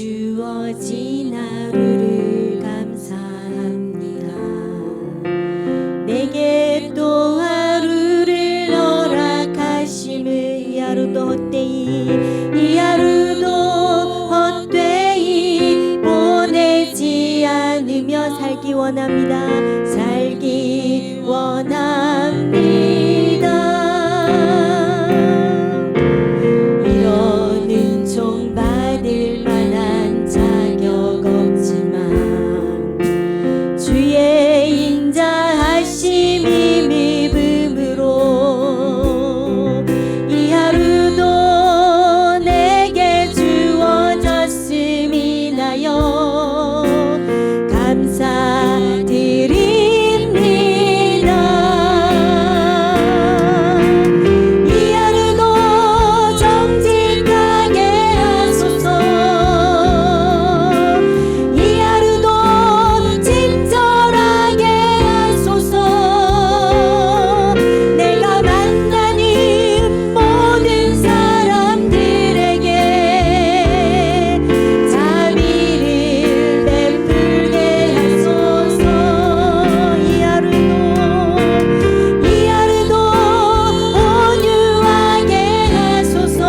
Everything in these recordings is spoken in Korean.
주어진 하루를 감사합니다. 내게 또 하루를 허락하심을 이 하루도 헛되이 보내지 않으며 살기 원합니다. 살기 원합니다. 이런 은총 받을 만한 자격 없지만 주의 인자하심이 믿음으로 이 하루도 내게 주어졌음이 나여 감사드립니다. 이 하루도 정직하게 하소서. 이 하루도 친절하게 하소서. 내가 만나는 모든 사람들에게 자비를 베풀게 하소서. 이 하루도 온유하게 하소서.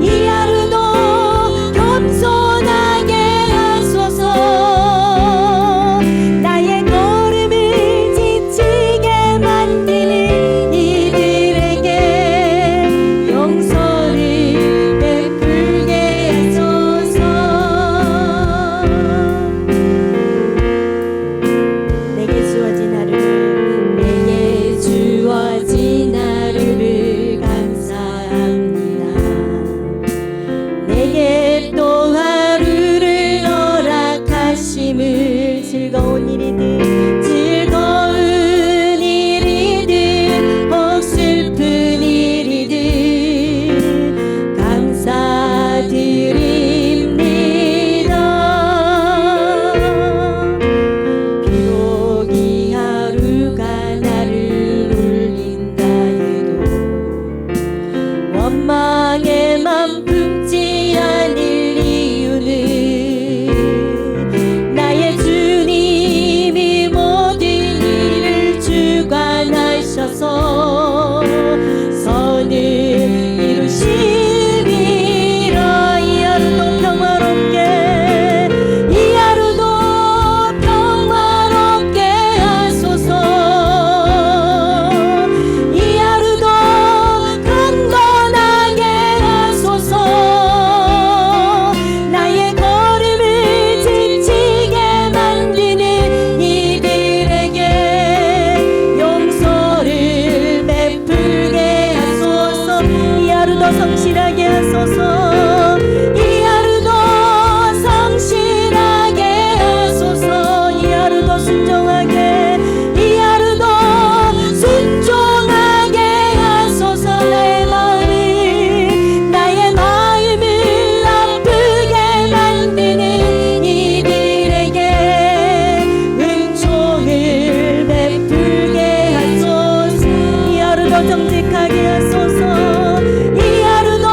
이 하루도 겸손하게 하소서. 나의 걸음을 지치게 만드는 이들에게 용서를 베풀게 하소서. 내게 주어진 하루를 감사합니다. 내게 또 하루를 허락하심을 즐거운 일이든 혹 슬픈 일이든 감사드립니다. 비록 이 하루가 나를 울린다 해도 원망의 맘 품지 않을 이유는 나의 주님이 모든 일을 주관하셔서 선을 이루심이라. 이 하루도 평화롭게 하소서. 이 하루도 강건하게 하소서. 나의 걸음을 지치게 만드는 이들에게 용서를 베풀게 하소서. 이 하루도 성실하게 하소서. 이 하루도 성실하게 하소서. 이 하루도 순종하게, 이 하루도 순종하게 하소서. 나의 마음을 아프게 만드는 이들에게 은총을 베풀게 하소서. 이 하루도 정직하게 하소서. 이 하루도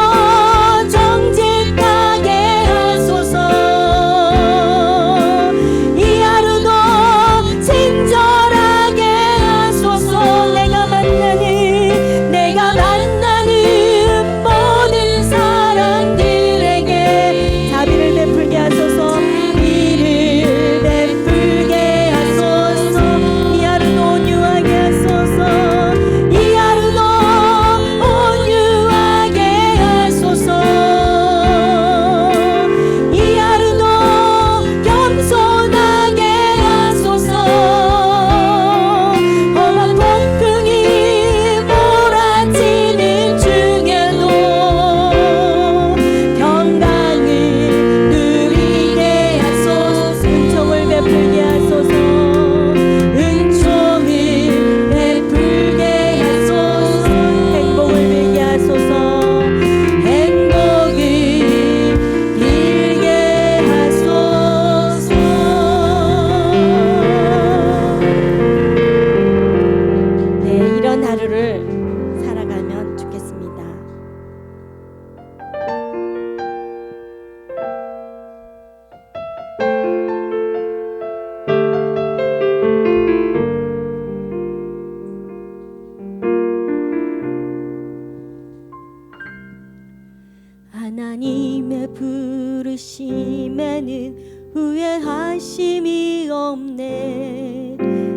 부르심에는 후회하심이 없네.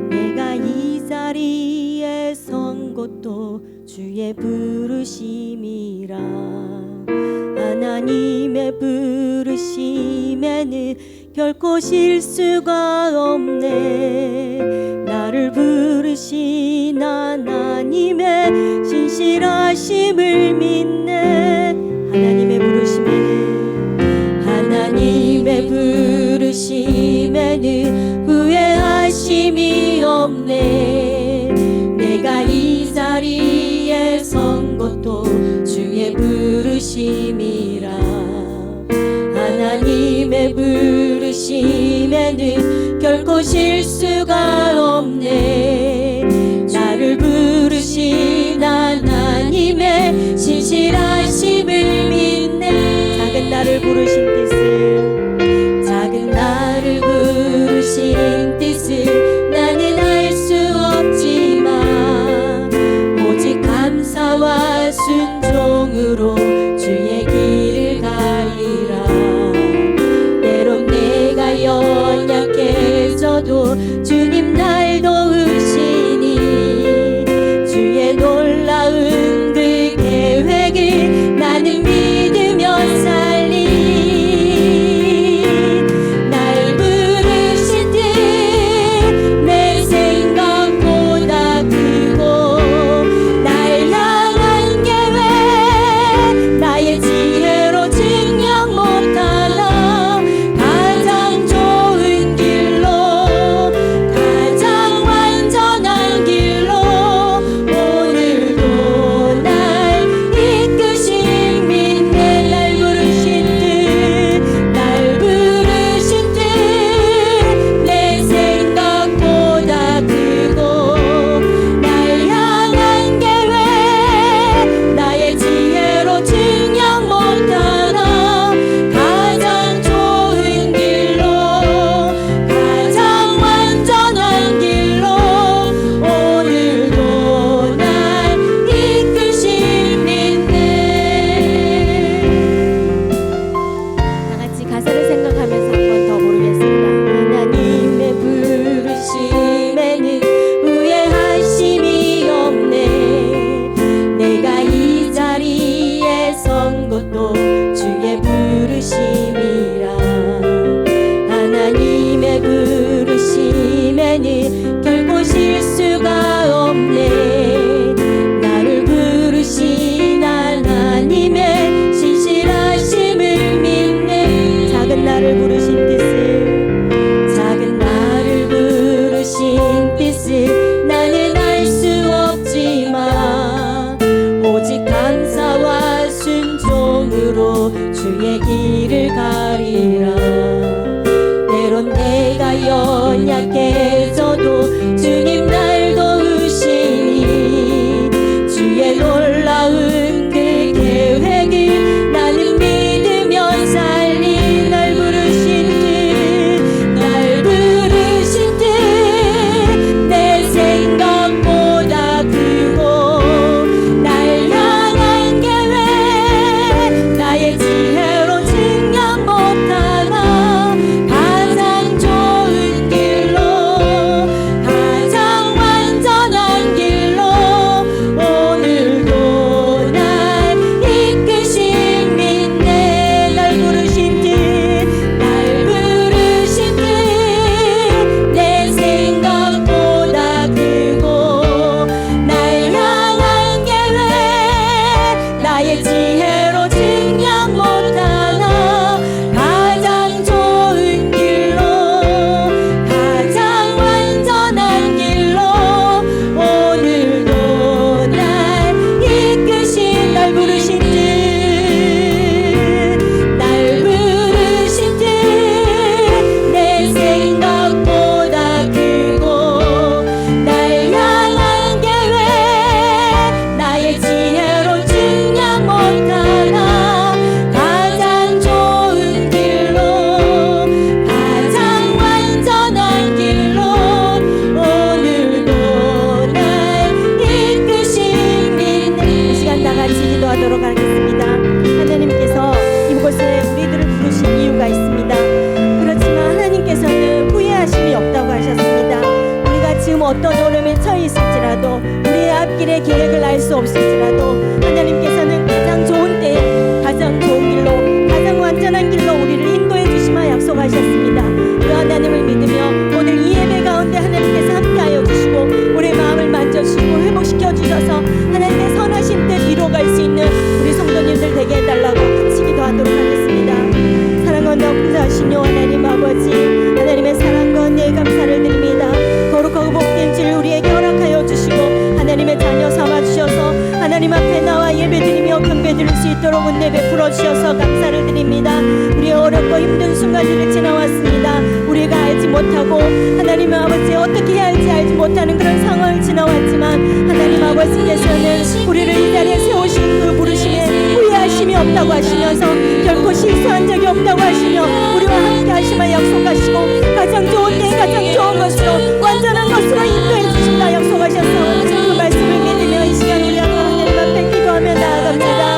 내가 이 자리에 선 것도 주의 부르심이라. 하나님의 부르심에는 결코 실수가 없네. 나를 부르신 하나님의 신실하심을 믿네. 하나님의 부르심에는 후회하심이 없네. 내가 이 자리에 선 것도 주의 부르심이라. 하나님의 부르심에는 결코 실수가 없네. 나를 부르신 하나님의 신실하심을 믿네. 작은 나를 부르신 뜻을 나는 알 수 없지만 오직 감사와 순종으로 주의 길을 가리라. 때론 내가 연약해져도 주님 날 도우시니 주의 놀라운 그 계획을 나는 믿으며 살리. 결코 실수가 없네. 나를 부르신 하나님의 신실하심을 믿네. 작은 나를 부르신 뜻을 나는 알 수 없지만 오직 감사와 순종으로 주의 길을 가리라. 때론 내가 연약해져도 주님 날 도우시니 주의 놀라운 그 계획을 나는 믿으며 살리. 날 부르신 뜻 내 생각보다 크고 날 향한 계획 나의 지혜로 증명 못하나 가장 좋은 길로 계획을 알 수 없을지라도 하나님께서는 가장 좋은 때에 가장 좋은 길로 가장 완전한 길로 우리를 인도해 주시마 약속하셨습니다. 그 하나님을 믿으며 오늘 이 예배 가운데 하나님께서 함께하여 주시고 우리의 마음을 만져주시고 회복시켜 주셔서 하나님의 선하신 뜻 이루어갈 수 있는 우리 성도님들 되게 해달라고 같이 기도하도록 하겠습니다. 사랑과 높으신 여 하나님 아버지, 하나님의 사랑과 은혜에 감사를 드립니다. 거룩하고 복된 질 우리에게 허락하여 주시고 하나님의 자녀 삼아 주셔서 하나님 앞에 나와 예배드리며 경배드릴 수 있도록 은혜 베풀어 주셔서 감사를 드립니다. 우리의 어렵고 힘든 순간들을 지나왔습니다. 우리가 알지 못하고 하나님 아버지 어떻게 해야 할지 알지 못하는 그런 상황을 지나왔지만 하나님 아버지께서는 우리를 이 자리에 세우신 그 부르심에 후회하심이 없다고 하시면서 결코 실수한 적이 없다고 하시며 우리와 함께 하시마 약속하시고 가장 좋은 때 가장 좋은 것으로 완전한 것으로 인도해 주신다 약속하셨사오니 그 말씀을 믿으며 이 시간 우리 하나님 앞에 기도하며 나아갑니다.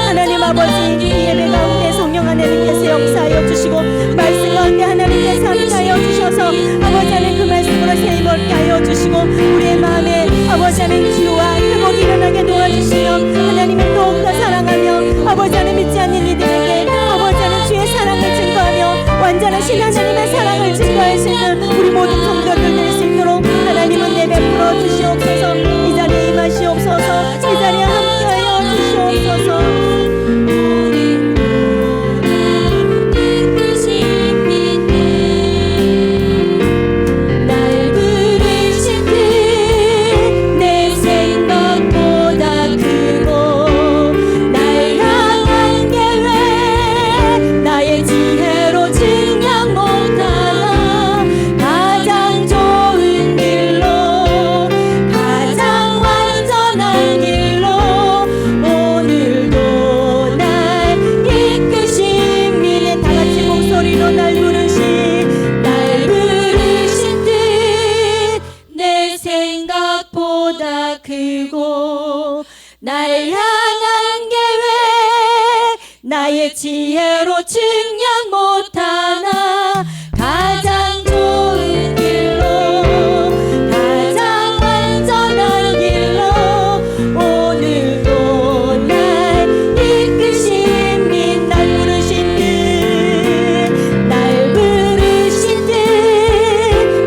하나님 아버지, 이 예배 가운데 성령 하나님께서 역사하여 주시고 말씀 가운데 하나님께서 함께하여 주셔서 아버지 하나님 그 말씀으로 새 힘을 얻게 하여 주시고 우리의 마음에 아버지 하나님 치유와 회복이 일어나게 도와주시며 하나님을 더욱더 사랑하며 아버지 하나님 믿지 않는 이들에게 아버지 하나님 주의 사랑을 증거하며 완전하신 하나님의 사랑을 증거할 수 있는 우리 모든 성도들 될 수 있도록 하나님은 내 베풀어 주시옵소서. 이 자리에 임하시옵소서. 이 자리에 함께하여 주시옵소서. 날 향한 계획 나의 지혜로 증량 못하나 가장 좋은 길로 가장 완전한 길로 오늘도 날 이끄신 및 날 부르신 듯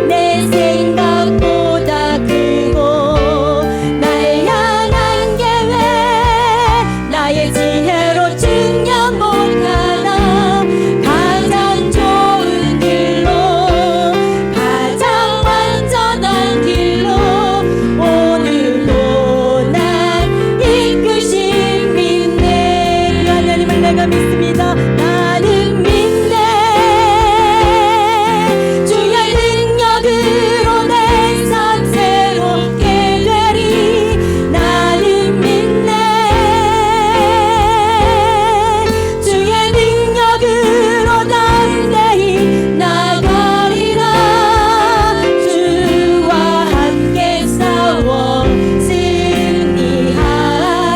내 생각보다 크고 날 향한 계획 나의 지혜로 증량 못하나 가장 좋은 길로 가장 완전한 길로 오늘도 날 이끄신 믿네. 그 하나님을 내가 믿습니다. 나는 믿네. 주의 능력으로 내 삶 새롭게 되리. 나는 믿네. 주의 능력으로 담대히 나가리라. 주와 함께 싸워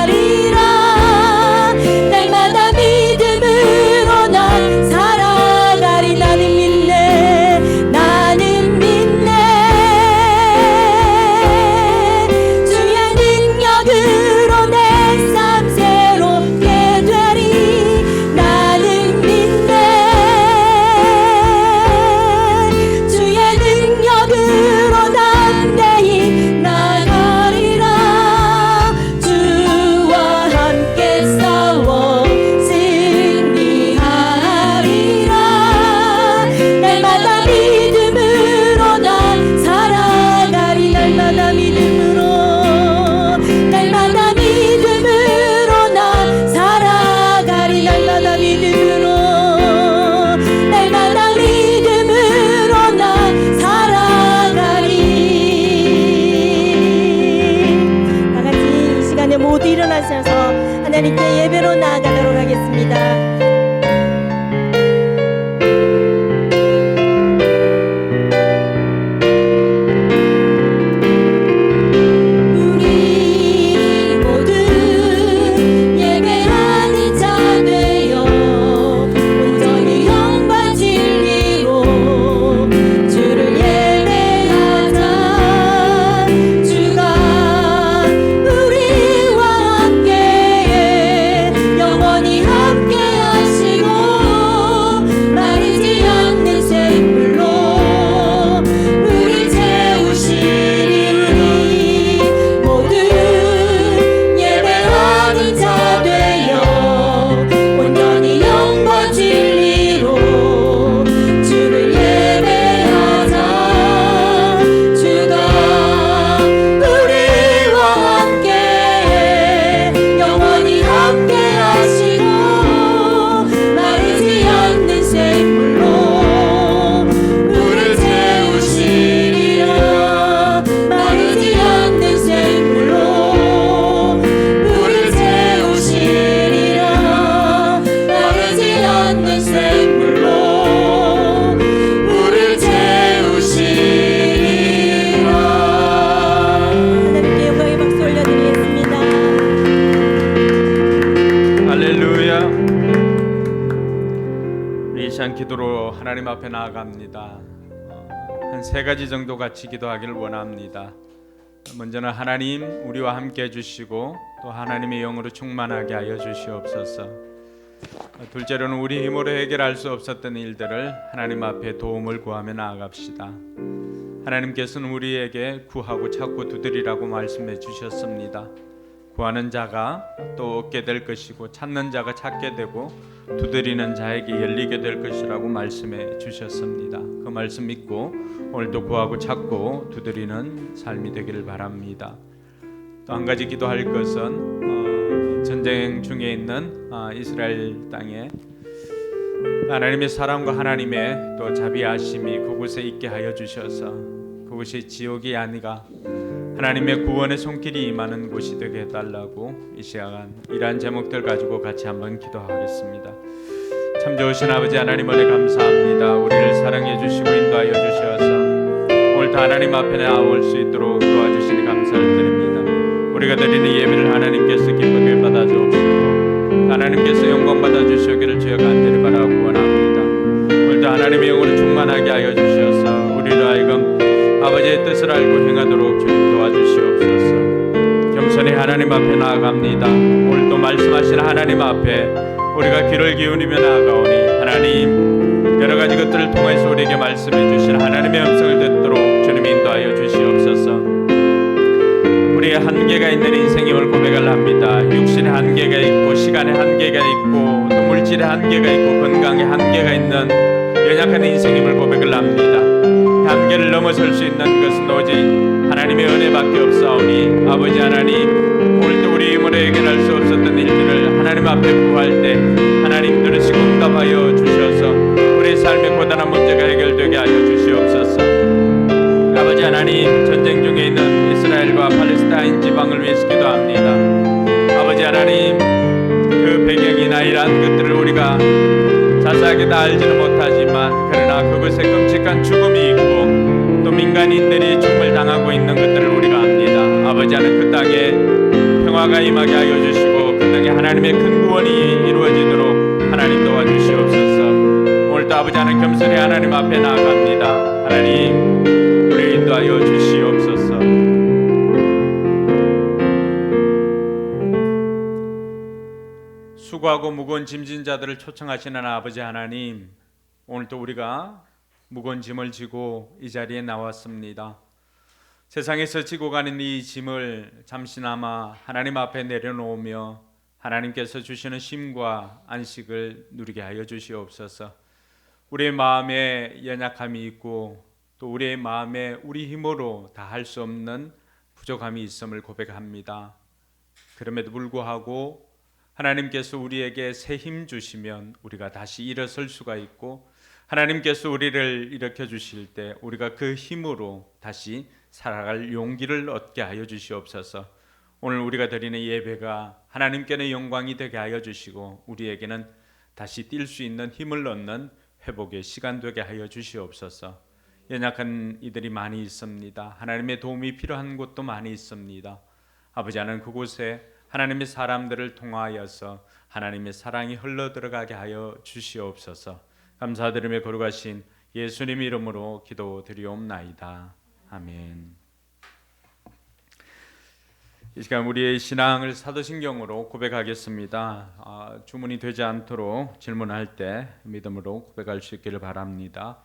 승리하리라. 날마다 믿음으로 난 살아가리. 나는 믿네. 나는 믿네. 주의 능력으로 내 삶 새롭게 되리. 나는 믿네. 주의 능력으로 담대히 나가리라. 주와 함께 싸워 승리하리라. 날마다 믿음으로 난 살아가리. 날마다 믿음으로 난 살아가리. 날마다 믿음으로 난 살아가리. 다 같이 이 시간에 모두 일어나셔서 하나님께 예배로 나아가도록 하겠습니다. 우리 모두 예배하는 자 되어 온전히 영과 진리로 주를 예배하자. 주가 우리 간절한 기도로 하나님 앞에 나아갑니다. 한 세 가지 정도 같이 기도하기를 원합니다. 먼저는 하나님 우리와 함께 해주시고 또 하나님의 영으로 충만하게 하여 주시옵소서. 둘째로는 우리 힘으로 해결할 수 없었던 일들을 하나님 앞에 도움을 구하며 나아갑시다. 하나님께서는 우리에게 구하고 찾고 두드리라고 말씀해 주셨습니다. 구하는 자가 또 얻게 될 것이고 찾는 자가 찾게 되고 두드리는 자에게 열리게 될 것이라고 말씀해 주셨습니다. 그 말씀 믿고 오늘도 구하고 찾고 두드리는 삶이 되기를 바랍니다. 또 한 가지 기도할 것은 전쟁 중에 있는 이스라엘 땅에 하나님의 사랑과 하나님의 또 자비하심이 그곳에 있게 하여 주셔서 그곳이 지옥이 아니라 하나님의 구원의 손길이 임하는 곳이 되게 해달라고 이 시간 이러한 제목들 가지고 같이 한번 기도하겠습니다. 참 좋으신 아버지 하나님 은혜 감사합니다. 우리를 사랑해 주시고 인도하여 주셔서 오늘도 하나님 앞에 나올 수 있도록 도와주시니 감사를 드립니다. 우리가 드리는 예배를 하나님께서 기쁘게 받아주옵시고 하나님께서 영광 받아주시기를 주여 간절히 바라고 원합니다. 오늘도 하나님의 영으로 충만하게 하여 주셔서 우리로 하여금 아버지의 뜻을 알고 행하도록 주님 도와주시옵소서. 겸손히 하나님 앞에 나아갑니다. 오늘도 말씀하신 하나님 앞에 우리가 귀를 기울이며 나아가오니 하나님 여러 가지 것들을 통해서 우리에게 말씀해 주신 하나님의 음성을 듣도록 주님 인도하여 주시옵소서. 우리의 한계가 있는 인생임을 고백을 합니다. 육신의 한계가 있고 시간의 한계가 있고 또 물질의 한계가 있고 건강의 한계가 있는 연약한 인생임을 고백을 합니다. 한계를 넘어설 수 있는 것은 오직 하나님의 은혜밖에 없사오니 아버지 하나님 오늘도 우리 힘으로 해결할 수 없었던 일들을 하나님 앞에 구할 때 하나님 들으시고 응답하여 주셔서 우리 삶의 고단한 문제가 해결되게 하여 주시옵소서. 아버지 하나님 전쟁 중에 있는 이스라엘과 팔레스타인 지방을 위해서 기도합니다. 아버지 하나님 그 배경이나 이러한 것들을 우리가 자세하게 다 알지는 못하지만 그러나 그것에 끔찍한 죽음이 있고 또 민간인들이 죽음을 당하고 있는 것들을 우리가 압니다. 아버지 하나님 그 땅에 평화가 임하게 하여 주시고 그 땅에 하나님의 큰 구원이 이루어지도록 하나님 도와주시옵소서. 오늘도 아버지 하나님 겸손히 하나님 앞에 나아갑니다. 하나님 우리를 인도하여 주시옵소서. 수고하고 무거운 짐진 자들을 초청하시는 아버지 하나님, 오늘도 우리가 무거운 짐을 지고 이 자리에 나왔습니다. 세상에서 지고 가는 이 짐을 잠시나마 하나님 앞에 내려놓으며 하나님께서 주시는 쉼과 안식을 누리게 하여 주시옵소서. 우리의 마음에 연약함이 있고 또 우리의 마음에 우리 힘으로 다 할 수 없는 부족함이 있음을 고백합니다. 그럼에도 불구하고 하나님께서 우리에게 새 힘 주시면 우리가 다시 일어설 수가 있고 하나님께서 우리를 일으켜 주실 때 우리가 그 힘으로 다시 살아갈 용기를 얻게 하여 주시옵소서. 오늘 우리가 드리는 예배가 하나님께는 영광이 되게 하여 주시고 우리에게는 다시 뛸 수 있는 힘을 얻는 회복의 시간 되게 하여 주시옵소서. 연약한 이들이 많이 있습니다. 하나님의 도움이 필요한 곳도 많이 있습니다. 아버지 하나님 그곳에 하나님의 사람들을 통하여서 하나님의 사랑이 흘러 들어가게 하여 주시옵소서. 감사드리며 거룩하신 예수님 이름으로 기도드리옵나이다. 아멘. 이 시간 우리의 신앙을 사도신경으로 고백하겠습니다. 주문이 되지 않도록 질문할 때 믿음으로 고백할 수 있기를 바랍니다.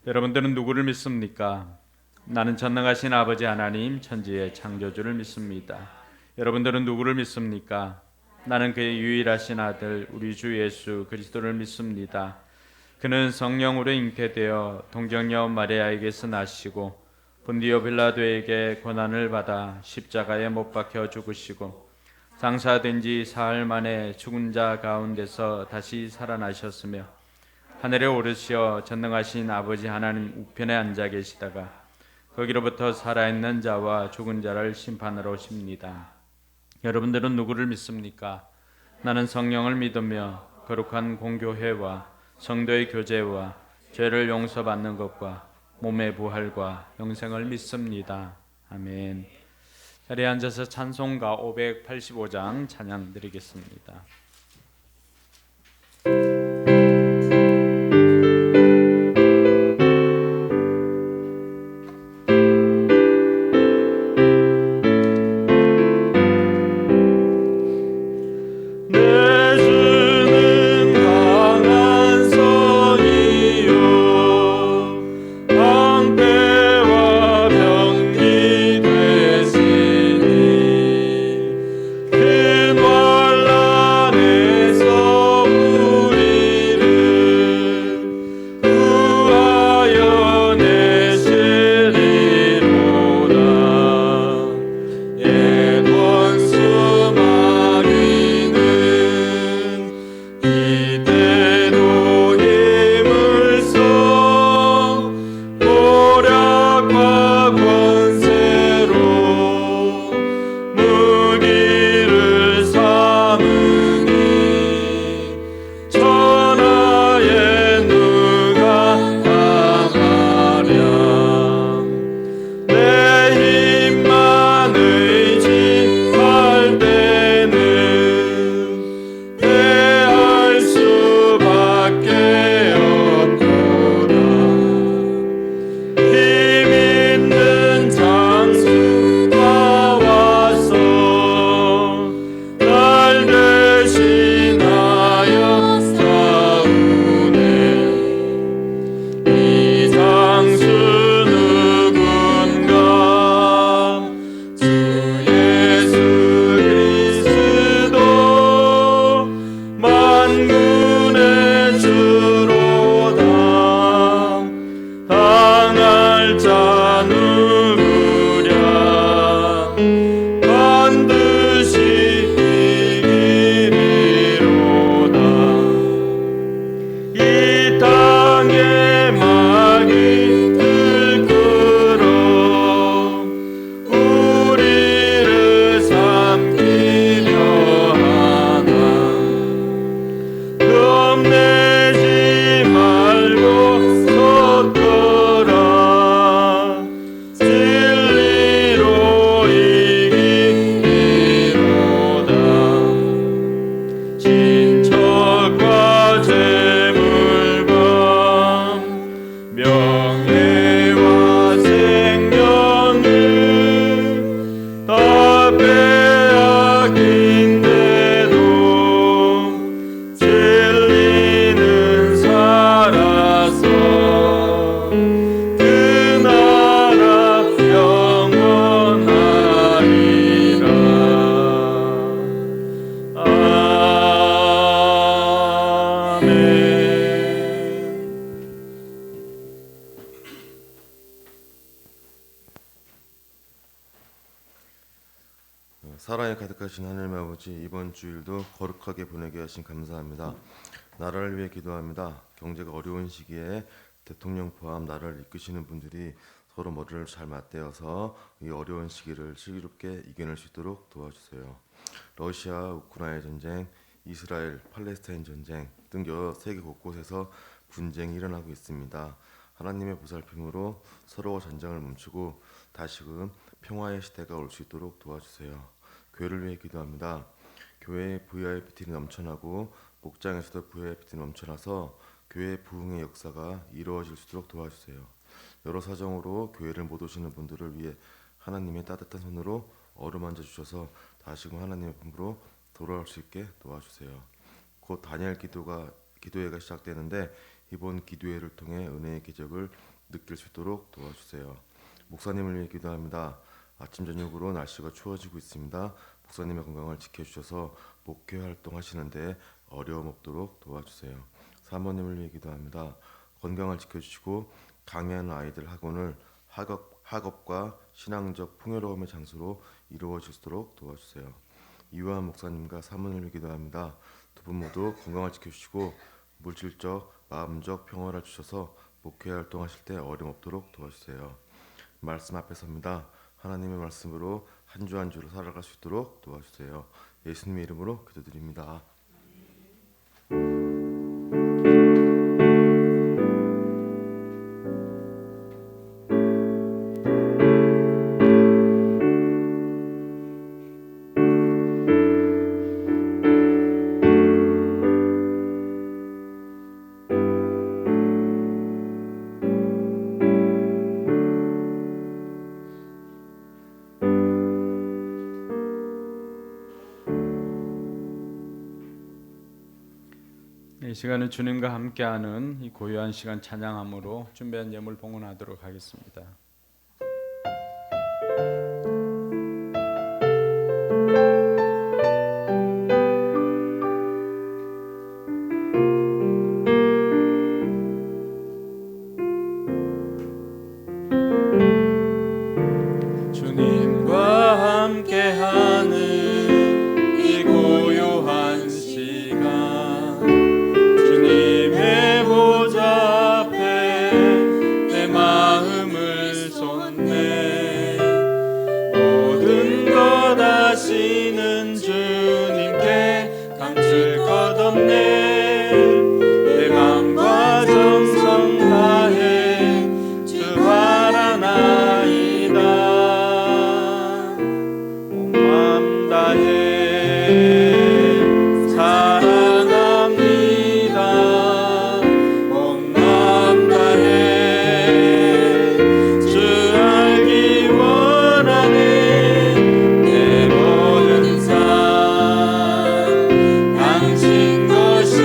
여러분들은 누구를 믿습니까? 나는 전능하신 아버지 하나님 천지의 창조주를 믿습니다. 여러분들은 누구를 믿습니까? 나는 그의 유일하신 아들 우리 주 예수 그리스도를 믿습니다. 그는 성령으로 잉태되어 동정녀 마리아에게서 나시고 본디오 빌라도에게 고난을 받아 십자가에 못 박혀 죽으시고 장사된 지 사흘 만에 죽은 자 가운데서 다시 살아나셨으며 하늘에 오르시어 전능하신 아버지 하나님 우편에 앉아 계시다가 거기로부터 살아있는 자와 죽은 자를 심판하러 오십니다. 여러분들은 누구를 믿습니까? 나는 성령을 믿으며 거룩한 공교회와 성도의 교제와 죄를 용서받는 것과 몸의 부활과 영생을 믿습니다. 아멘. 자리에 앉아서 찬송가 585장 찬양 드리겠습니다. 진리는 살아서 그 나라 영원하리라. 아멘. 사랑에 가득하신 하늘의 아버지, 이번 주일도 거룩하게 보내게 하신 감사합니다. 나라를 위해 기도합니다. 경제가 어려운 시기에 대통령 포함 나라를 이끄시는 분들이 서로 머리를 잘 맞대어서 이 어려운 시기를 슬기롭게 이겨낼 수 있도록 도와주세요. 러시아 우크라이나 전쟁, 이스라엘 팔레스타인 전쟁 등 여러 세계 곳곳에서 분쟁이 일어나고 있습니다. 하나님의 보살핌으로 서로 전쟁을 멈추고 다시금 평화의 시대가 올 수 있도록 도와주세요. 교회를 위해 기도합니다. 교회의 VIP팀이 넘쳐나고 목장에서도 VIP팀이 넘쳐나서 교회 부흥의 역사가 이루어질 수 있도록 도와주세요. 여러 사정으로 교회를 못 오시는 분들을 위해 하나님의 따뜻한 손으로 어루만져 주셔서 다시금 하나님의 품으로 돌아올 수 있게 도와주세요. 곧 다니엘 기도회가 시작되는데 이번 기도회를 통해 은혜의 기적을 느낄 수 있도록 도와주세요. 목사님을 위해 기도합니다. 아침 저녁으로 날씨가 추워지고 있습니다. 목사님의 건강을 지켜주셔서 목회 활동하시는데 어려움 없도록 도와주세요. 사모님을 위해 기도합니다. 건강을 지켜주시고 강의하는 아이들 학원을 학업과 신앙적 풍요로움의 장소로 이루어지도록 도와주세요. 이유한 목사님과 사모님을 위해 기도합니다. 두 분 모두 건강을 지켜주시고 물질적, 마음적 평화를 주셔서 목회 활동하실 때 어려움 없도록 도와주세요. 말씀 앞에 섭니다. 하나님의 말씀으로 한 주 한 주로 살아갈 수 있도록 도와주세요. 예수님의 이름으로 기도드립니다. 이 시간은 주님과 함께하는 이 고요한 시간 찬양함으로 준비한 예물 봉헌하도록 하겠습니다. 주님과 함께하는 이 고요한 시간, 주님의 보좌 앞에 내 마음을 쏟네. 모든 것 아시는 주님께 감출 것 없네. 내 맘과 정성 다해 주 바라나이다. 온 맘 다해 사랑합니다. 온 맘 다해 주 알기 원하네. 내 모든 삶 당신 것이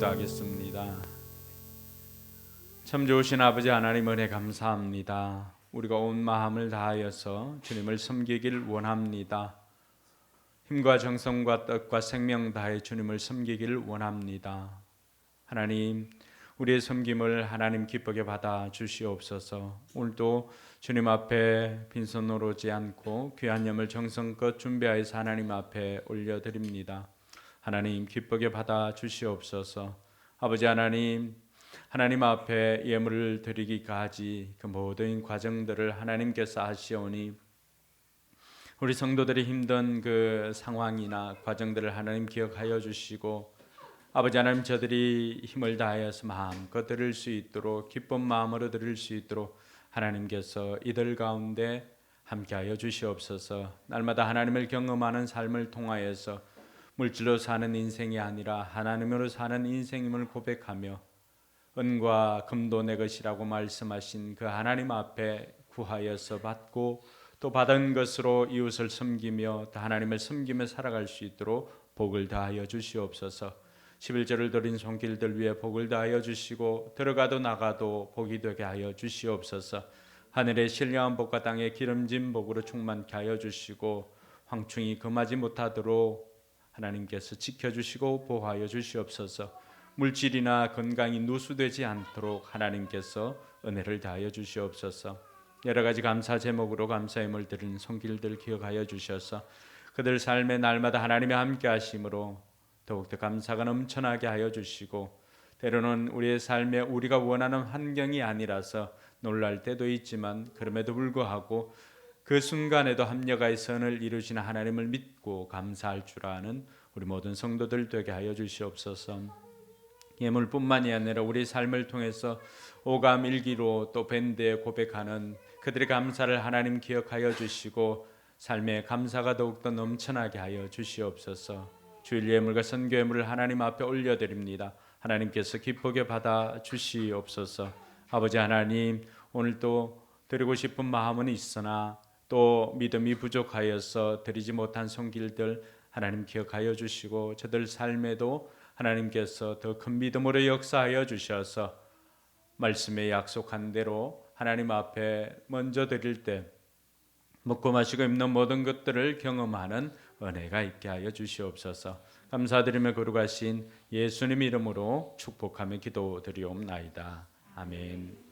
기도하겠습니다. 참 좋으신 아버지 하나님 은혜 감사합니다. 우리가 온 마음을 다하여서 주님을 섬기길 원합니다. 힘과 정성과 뜻과 생명 다해 주님을 섬기길 원합니다. 하나님, 우리의 섬김을 하나님 기쁘게 받아 주시옵소서. 오늘도 주님 앞에 빈손으로 오지 않고 귀한 예물 정성껏 준비하여서 하나님 앞에 올려드립니다. 하나님 기쁘게 받아 주시옵소서. 아버지 하나님, 하나님 앞에 예물을 드리기까지 그 모든 과정들을 하나님께서 하시오니 우리 성도들이 힘든 그 상황이나 과정들을 하나님 기억하여 주시고, 아버지 하나님, 저들이 힘을 다하여서 마음껏 드릴 수 있도록 기쁜 마음으로 드릴 수 있도록 하나님께서 이들 가운데 함께하여 주시옵소서. 날마다 하나님을 경험하는 삶을 통하여서 물질로 사는 인생이 아니라 하나님으로 사는 인생임을 고백하며 은과 금도 내 것이라고 말씀하신 그 하나님 앞에 구하여서 받고 또 받은 것으로 이웃을 섬기며 또 하나님을 섬기며 살아갈 수 있도록 복을 다하여 주시옵소서. 11절을 드린 손길들 위에 복을 다하여 주시고 들어가도 나가도 복이 되게 하여 주시옵소서. 하늘의 신령한 복과 땅의 기름진 복으로 충만케 하여 주시고 황충이 금하지 못하도록 하나님께서 지켜주시고 보호하여 주시옵소서. 물질이나 건강이 누수되지 않도록 하나님께서 은혜를 다하여 주시옵소서. 여러 가지 감사 제목으로 감사함을 드리는 손길들 기억하여 주셔서 그들 삶의 날마다 하나님의 함께 하심으로 더욱더 감사가 넘쳐나게 하여 주시고, 때로는 우리의 삶에 우리가 원하는 환경이 아니라서 놀랄 때도 있지만 그럼에도 불구하고 그 순간에도 합력하여 선을 이루시는 하나님을 믿고 감사할 줄 아는 우리 모든 성도들 되게 하여 주시옵소서. 예물뿐만이 아니라 우리 삶을 통해서 오감 일기로 또 밴드에 고백하는 그들의 감사를 하나님 기억하여 주시고 삶의 감사가 더욱더 넘쳐나게 하여 주시옵소서. 주일 예물과 선교 예물을 하나님 앞에 올려드립니다. 하나님께서 기쁘게 받아 주시옵소서. 아버지 하나님, 오늘도 드리고 싶은 마음은 있으나 또 믿음이 부족하여서 드리지 못한 손길들 하나님 기억하여 주시고 저들 삶에도 하나님께서 더 큰 믿음으로 역사하여 주셔서 말씀에 약속한 대로 하나님 앞에 먼저 드릴 때 먹고 마시고 입는 모든 것들을 경험하는 은혜가 있게 하여 주시옵소서. 감사드리며 거룩하신 예수님 이름으로 축복하며 기도드리옵나이다. 아멘.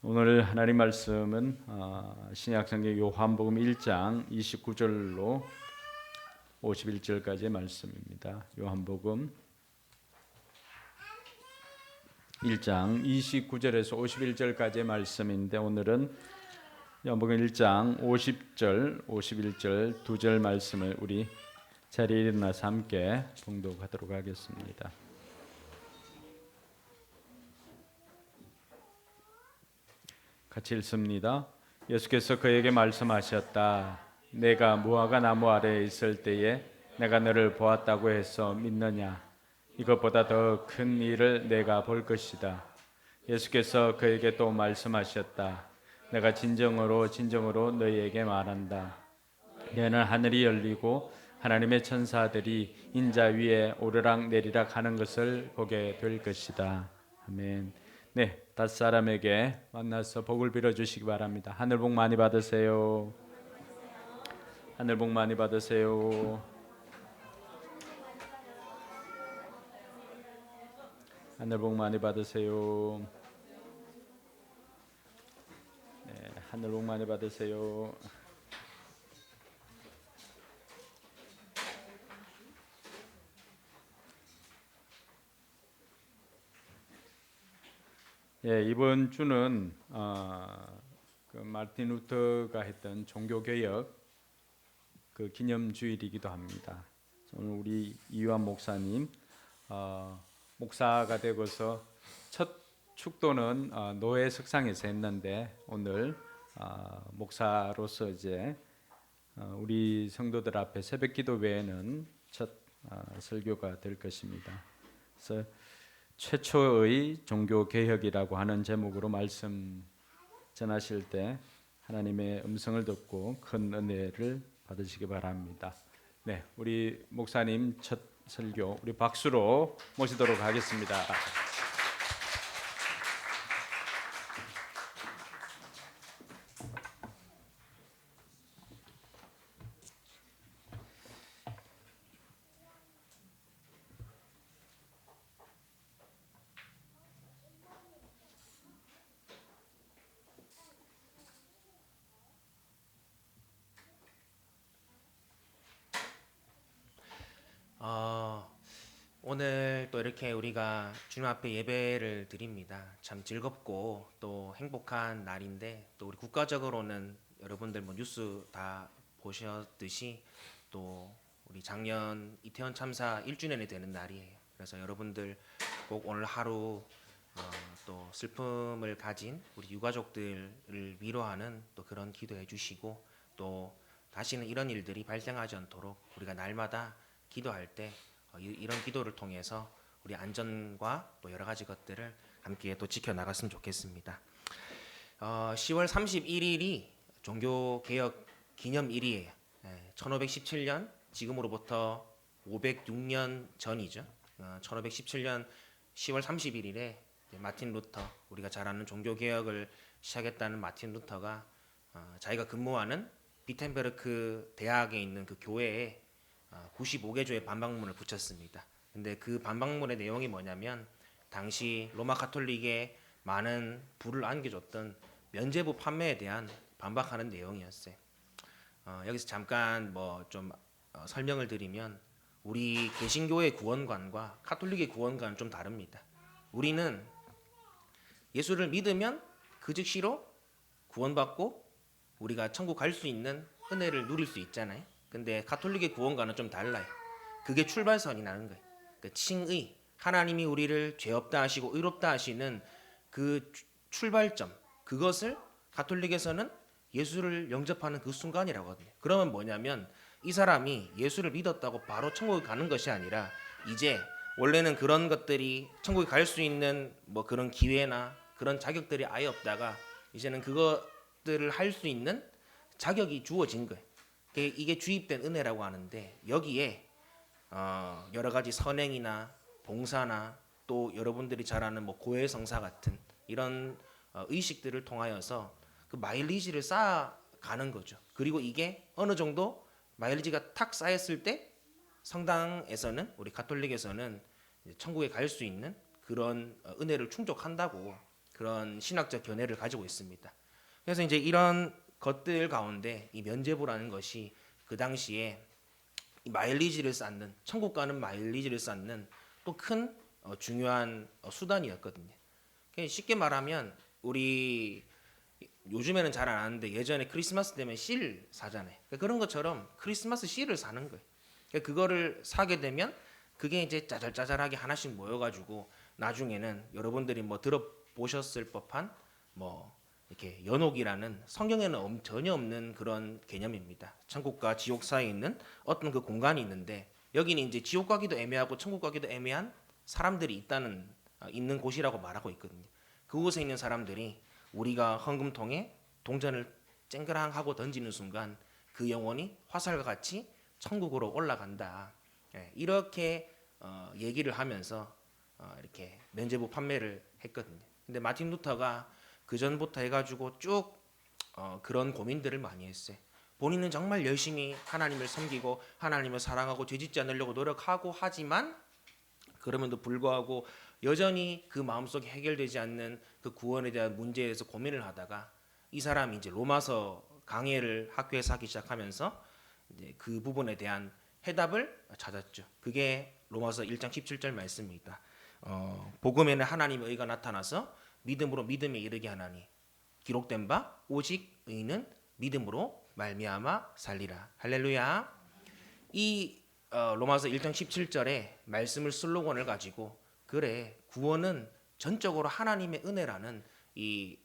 오늘 하나님 말씀은 신약성경 요한복음 1장 29절로 51절까지의 말씀입니다. 요한복음 1장 29절에서 51절까지의 말씀인데 오늘은 요한복음 1장 50절, 51절 두 절 말씀을 우리 자리에 일어나서 함께 봉독하도록 하겠습니다. 같이 읽습니다. 예수께서 그에게 말씀하셨다. 내가 무화과 나무 아래에 있을 때에 내가 너를 보았다고 해서 믿느냐? 이것보다 더 큰 일을 내가 볼 것이다. 예수께서 그에게 또 말씀하셨다. 내가 진정으로 너희에게 말한다. 너는 하늘이 열리고 하나님의 천사들이 인자 위에 오르락 내리락 하는 것을 보게 될 것이다. 아멘. 네, 5사람에게 만나서 복을 빌어주시기 바랍니다. 하늘 복 많이 받으세요. 하늘 복 많이 받으세요. 하늘 복 많이 받으세요. 네, 하늘 복 많이 받으세요. 예, 이번 주는 그 마르틴 루터가 했던 종교개혁 그 기념주일이기도 합니다. 오늘 우리 이유한 목사님 목사가 되고서 첫 축도는 노예 석상에서 했는데 오늘 목사로서 이제 우리 성도들 앞에 새벽기도 외에는 첫 설교가 될 것입니다. 그래서 최초의 종교개혁이라고 하는 제목으로 말씀 전하실 때 하나님의 음성을 듣고 큰 은혜를 받으시기 바랍니다. 네, 우리 목사님 첫 설교 우리 박수로 모시도록 하겠습니다. 오늘 또 이렇게 우리가 주님 앞에 예배를 드립니다. 참 즐겁고 또 행복한 날인데, 또 우리 국가적으로는 여러분들 뭐 뉴스 다 보셨듯이 또 우리 작년 이태원 참사 1주년이 되는 날이에요. 그래서 여러분들 꼭 오늘 하루 또 슬픔을 가진 우리 유가족들을 위로하는 또 그런 기도해 주시고, 또 다시는 이런 일들이 발생하지 않도록 우리가 날마다 기도할 때 이런 기도를 통해서 우리 안전과 또 여러 가지 것들을 함께 또 지켜나갔으면 좋겠습니다. 10월 31일이 종교개혁 기념일이에요. 1517년, 지금으로부터 506년 전이죠. 1517년 10월 31일에 마틴 루터, 우리가 잘 아는 종교개혁을 시작했다는 마틴 루터가 자기가 근무하는 비텐베르크 대학에 있는 그 교회에 95개조의 반박문을 붙였습니다. 근데 그 반박문의 내용이 뭐냐면, 당시 로마 가톨릭에 많은 부를 안겨줬던 면죄부 판매에 대한 반박하는 내용이었어요. 여기서 잠깐 뭐 좀 설명을 드리면, 우리 개신교의 구원관과 가톨릭의 구원관은 좀 다릅니다. 우리는 예수를 믿으면 그 즉시로 구원받고 우리가 천국 갈 수 있는 은혜를 누릴 수 있잖아요. 근데 가톨릭의 구원과는 좀 달라요. 그게 출발선이 나는 거예요. 그 칭의, 하나님이 우리를 죄 없다 하시고 의롭다 하시는 그 출발점, 그것을 가톨릭에서는 예수를 영접하는 그 순간이라고 하거든요. 그러면 뭐냐면, 이 사람이 예수를 믿었다고 바로 천국에 가는 것이 아니라, 이제 원래는 그런 것들이 천국에 갈 수 있는 뭐 그런 기회나 그런 자격들이 아예 없다가 이제는 그것들을 할 수 있는 자격이 주어진 거예요. 이게 주입된 은혜라고 하는데, 여기에 여러 가지 선행이나 봉사나 또 여러분들이 잘 아는 뭐 고해성사 같은 이런 의식들을 통하여서 그 마일리지를 쌓아가는 거죠. 그리고 이게 어느 정도 마일리지가 탁 쌓였을 때 성당에서는, 우리 가톨릭에서는 천국에 갈 수 있는 그런 은혜를 충족한다고, 그런 신학적 견해를 가지고 있습니다. 그래서 이제 이런 것들 가운데 이 면죄부라는 것이 그 당시에 마일리지를 쌓는, 천국 가는 마일리지를 쌓는 또 큰 중요한 수단이었거든요. 쉽게 말하면, 우리 요즘에는 잘 안 하는데 예전에 크리스마스 되면 실 사잖아요. 그런 것처럼 크리스마스 실을 사는 거예요. 그거를 사게 되면 그게 이제 짜잘짜잘하게 하나씩 모여가지고 나중에는 여러분들이 뭐 들어보셨을 법한 뭐 이렇게 연옥이라는, 성경에는 전혀 없는 그런 개념입니다. 천국과 지옥 사이에 있는 어떤 그 공간이 있는데, 여기는 이제 지옥 가기도 애매하고 천국 가기도 애매한 사람들이 있는 곳이라고 말하고 있거든요. 그곳에 있는 사람들이 우리가 헌금통에 동전을 쨍그랑 하고 던지는 순간 그 영혼이 화살과 같이 천국으로 올라간다. 이렇게 얘기를 하면서 이렇게 면죄부 판매를 했거든요. 근데 마틴 루터가 그 전부터 해가지고 쭉 그런 고민들을 많이 했어요. 본인은 정말 열심히 하나님을 섬기고 하나님을 사랑하고 죄짓지 않으려고 노력하고 하지만, 그럼에도 불구하고 여전히 그 마음속에 해결되지 않는 그 구원에 대한 문제에 대해서 고민을 하다가, 이 사람이 이제 로마서 강해를 학교에서 하기 시작하면서 이제 그 부분에 대한 해답을 찾았죠. 그게 로마서 1장 17절 말씀입니다. 복음에는 하나님의 의가 나타나서 믿음으로 믿음에 이르게 하나니, 기록된 바 오직 의는 믿음으로 말미암아 살리라. 할렐루야. 이 로마서 1장 17절에 말씀을 슬로건을 가지고, 그래, 구원은 전적으로 하나님의 은혜라는 이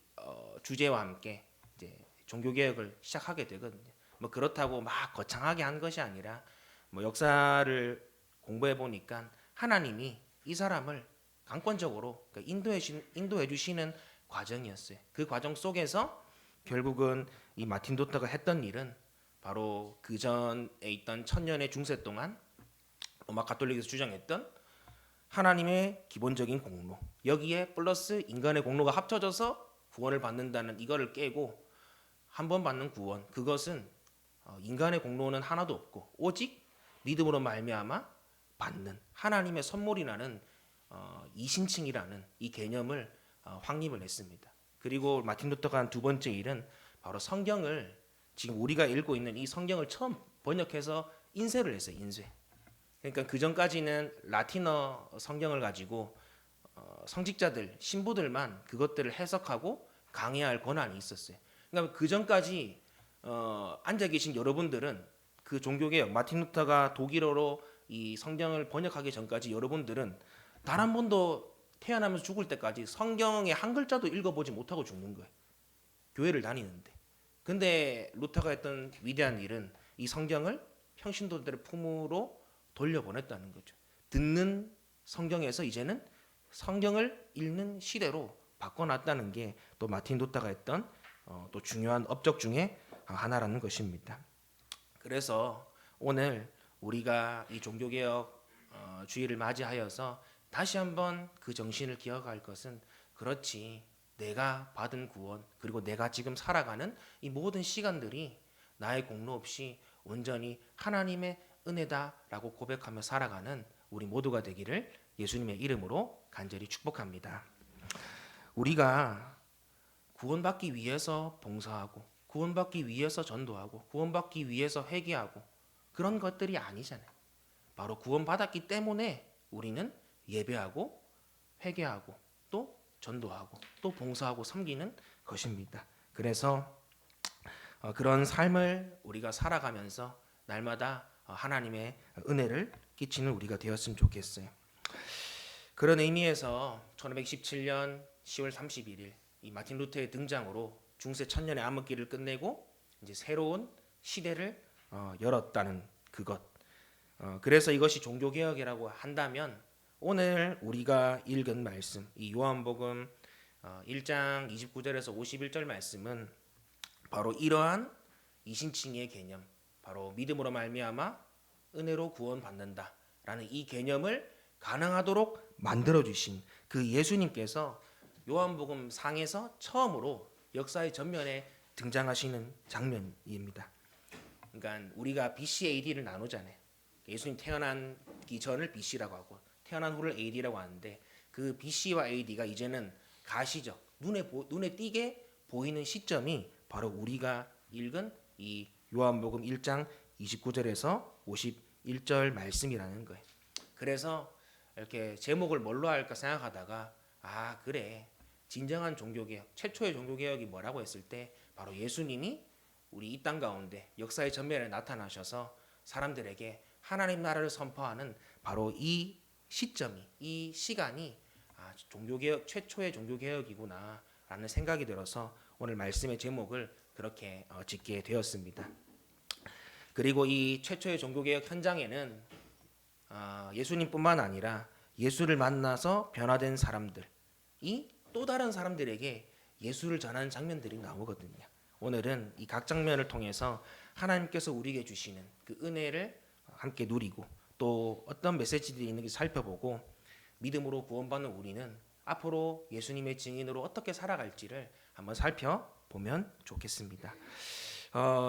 주제와 함께 이제 종교개혁을 시작하게 되거든요. 뭐 그렇다고 막 거창하게 한 것이 아니라, 뭐 역사를 공부해 보니까 하나님이 이 사람을 강권적으로 인도해 주시는 과정이었어요. 그 과정 속에서 결국은 이 마틴 루터가 했던 일은 바로 그 전에 있던 천년의 중세 동안 로마 가톨릭에서 주장했던 하나님의 기본적인 공로, 여기에 플러스 인간의 공로가 합쳐져서 구원을 받는다는 이거를 깨고 한 번 받는 구원, 그것은 인간의 공로는 하나도 없고 오직 믿음으로 말미암아 받는 하나님의 선물이라는 이신칭이라는 이 개념을 확립을 했습니다. 그리고 마틴 루터가 한 두 번째 일은 바로 성경을, 지금 우리가 읽고 있는 이 성경을 처음 번역해서 인쇄를 했어요. 인쇄. 그러니까 그 전까지는 라틴어 성경을 가지고 성직자들, 신부들만 그것들을 해석하고 강해할 권한이 있었어요. 그러니까 그 전까지 앉아 계신 여러분들은 그 종교개혁, 마틴 루터가 독일어로 이 성경을 번역하기 전까지 여러분들은 단 한 번도 태어나면서 죽을 때까지 성경의 한 글자도 읽어보지 못하고 죽는 거예요. 교회를 다니는데. 근데 루터가 했던 위대한 일은 이 성경을 평신도들의 품으로 돌려보냈다는 거죠. 듣는 성경에서 이제는 성경을 읽는 시대로 바꿔놨다는 게 또 마틴 루터가 했던 또 중요한 업적 중에 하나라는 것입니다. 그래서 오늘 우리가 이 종교개혁 주의를 맞이하여서 다시 한번 그 정신을 기억할 것은, 그렇지, 내가 받은 구원 그리고 내가 지금 살아가는 이 모든 시간들이 나의 공로 없이 온전히 하나님의 은혜다라고 고백하며 살아가는 우리 모두가 되기를 예수님의 이름으로 간절히 축복합니다. 우리가 구원받기 위해서 봉사하고 구원받기 위해서 전도하고 구원받기 위해서 회개하고 그런 것들이 아니잖아요. 바로 구원받았기 때문에 우리는 예배하고 회개하고 또 전도하고 또 봉사하고 섬기는 것입니다. 그래서 그런 삶을 우리가 살아가면서 날마다 하나님의 은혜를 끼치는 우리가 되었으면 좋겠어요. 그런 의미에서 1517년 10월 31일 이 마틴 루터의 등장으로 중세 천년의 암흑기를 끝내고 이제 새로운 시대를 열었다는 그것. 그래서 이것이 종교개혁이라고 한다면 오늘 우리가 읽은 말씀, 이 요한복음 1장 29절에서 51절 말씀은 바로 이러한 이신칭의 개념, 바로 믿음으로 말미암아 은혜로 구원받는다라는 이 개념을 가능하도록 만들어 주신 그 예수님께서 요한복음 상에서 처음으로 역사의 전면에 등장하시는 장면입니다. 그러니까 우리가 BC, AD를 나누잖아요. 예수님 태어나기 전을 BC라고 하고 태어난 후를 AD라고 하는데 그 BC와 AD가 이제는 가시적, 눈에 띄게 보이는 시점이 바로 우리가 읽은 이 요한복음 1장 29절에서 51절 말씀이라는 거예요. 그래서 이렇게 제목을 뭘로 할까 생각하다가 그래, 진정한 종교개혁, 최초의 종교개혁이 뭐라고 했을 때 바로 예수님이 우리 이 땅 가운데 역사의 전면에 나타나셔서 사람들에게 하나님 나라를 선포하는 바로 이 시점이, 이 시간이 종교개혁, 최초의 종교개혁이구나 라는 생각이 들어서 오늘 말씀의 제목을 그렇게 짓게 되었습니다. 그리고 이 최초의 종교개혁 현장에는 예수님뿐만 아니라 예수를 만나서 변화된 사람들이 또 다른 사람들에게 예수를 전하는 장면들이 나오거든요. 오늘은 이 각 장면을 통해서 하나님께서 우리에게 주시는 그 은혜를 함께 누리고 또 어떤 메시지들이 있는지 살펴보고 믿음으로 구원받는 우리는 앞으로 예수님의 증인으로 어떻게 살아갈지를 한번 살펴보면 좋겠습니다.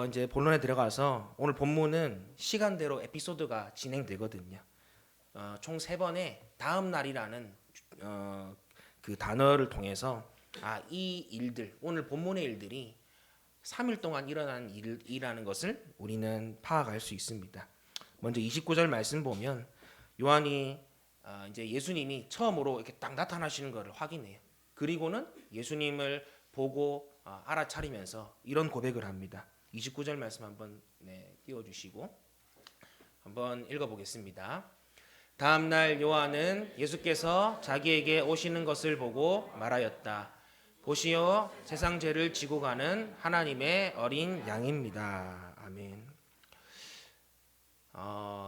이제 본론에 들어가서 오늘 본문은 시간대로 에피소드가 진행되거든요. 총 3번의 다음 날이라는 그 단어를 통해서 이 일들, 오늘 본문의 일들이 3일 동안 일어난 일이라는 것을 우리는 파악할 수 있습니다. 먼저 29절 말씀 보면 요한이 이제 예수님이 처음으로 이렇게 딱 나타나시는 것을 확인해요. 그리고는 예수님을 보고 알아차리면서 이런 고백을 합니다. 29절 말씀 한번 띄워주시고 한번 읽어보겠습니다. 다음 날 요한은 예수께서 자기에게 오시는 것을 보고 말하였다. 보시오, 세상 죄를 지고 가는 하나님의 어린 양입니다. 아멘.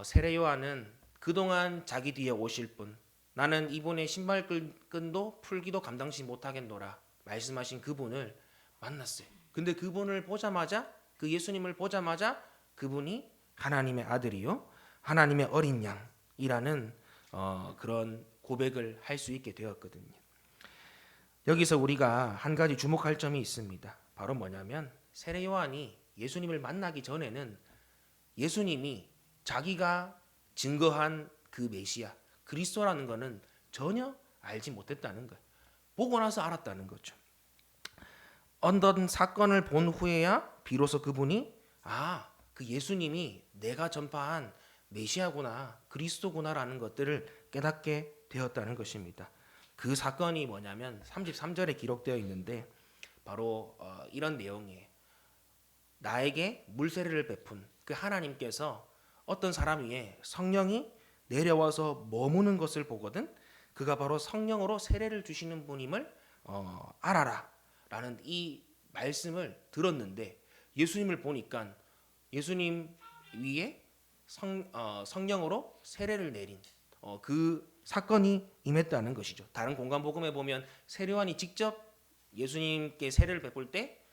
세례 요한은 그동안 자기 뒤에 오실 분, 나는 이분의 신발끈도 풀기도 감당치 못하겠노라 말씀하신 그분을 만났어요. 근데 그분을 보자마자, 그 예수님을 보자마자 그분이 하나님의 아들이요 하나님의 어린 양이라는 그런 고백을 할 수 있게 되었거든요. 여기서 우리가 한 가지 주목할 점이 있습니다. 바로 뭐냐면 세례 요한이 예수님을 만나기 전에는 예수님이 자기가 증거한 그 메시아 그리스도라는 것은 전혀 알지 못했다는 거예요. 보고 나서 알았다는 거죠. 어떤 사건을 본 후에야 비로소 그분이 그 예수님이 내가 전파한 메시아구나 그리스도구나라는 것들을 깨닫게 되었다는 것입니다. 그 사건이 뭐냐면 33절에 기록되어 있는데 바로 이런 내용이에요. 나에게 물세례를 베푼 그 하나님께서 어떤 사람 위에 성령이 내려와서 머무는 것을 보거든 그가 바로 성령으로 세례를 주시는 분임을 알아라 라는 이 말씀을 들었는데 예수님을 보니까 예수님 위에 성령으로 세례를 내린 그 사건이 임했다는 것이죠. 다른 공간복음에 보면 세례요한이 직접 예수님께 세례를 베풀 때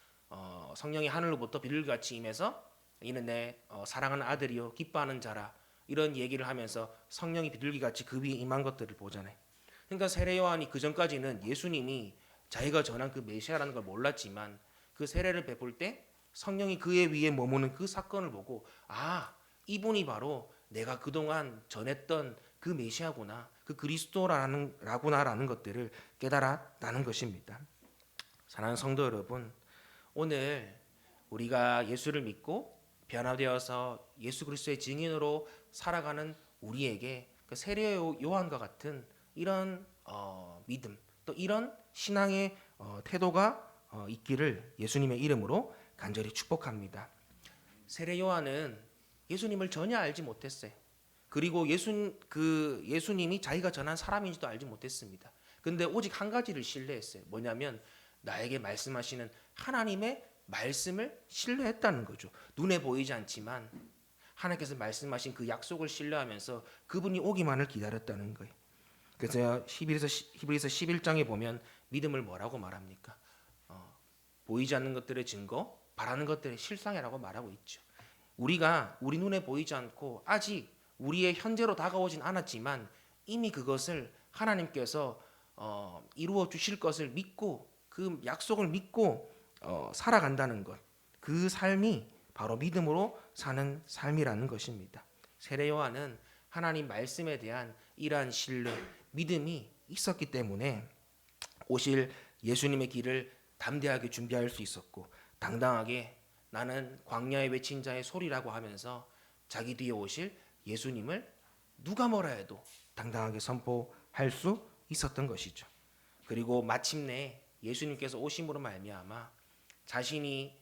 성령이 하늘로부터 비둘기같이 임해서 이는 내 사랑하는 아들이요 기뻐하는 자라 이런 얘기를 하면서 성령이 비둘기같이 그 위에 임한 것들을 보잖아요. 그러니까 세례요한이 그 전까지는 예수님이 자기가 전한 그 메시아라는 걸 몰랐지만 그 세례를 베풀 때 성령이 그의 위에 머무는 그 사건을 보고 이분이 바로 내가 그동안 전했던 그 메시아구나 그 그리스도라는 것들을 깨달았다는 것입니다. 사랑하는 성도 여러분, 오늘 우리가 예수를 믿고 변화되어서 예수 그리스도의 증인으로 살아가는 우리에게 그 세례 요한과 같은 이런 믿음 또 이런 신앙의 태도가 있기를 예수님의 이름으로 간절히 축복합니다. 세례 요한은 예수님을 전혀 알지 못했어요. 그리고 예수님이 자기가 전한 사람인지도 알지 못했습니다. 근데 오직 한 가지를 신뢰했어요. 뭐냐면 나에게 말씀하시는 하나님의 말씀을 신뢰했다는 거죠. 눈에 보이지 않지만 하나님께서 말씀하신 그 약속을 신뢰하면서 그분이 오기만을 기다렸다는 거예요. 그래서 히브리서 11장에 보면 믿음을 뭐라고 말합니까? 보이지 않는 것들의 증거, 바라는 것들의 실상이라고 말하고 있죠. 우리가 우리 눈에 보이지 않고 아직 우리의 현재로 다가오진 않았지만 이미 그것을 하나님께서 이루어 주실 것을 믿고 그 약속을 믿고 살아간다는 것, 그 삶이 바로 믿음으로 사는 삶이라는 것입니다. 세례 요한은 하나님 말씀에 대한 이러한 신뢰, 믿음이 있었기 때문에 오실 예수님의 길을 담대하게 준비할 수 있었고 당당하게 나는 광야에 외친 자의 소리라고 하면서 자기 뒤에 오실 예수님을 누가 뭐라 해도 당당하게 선포할 수 있었던 것이죠. 그리고 마침내 예수님께서 오심으로 말미암아 자신이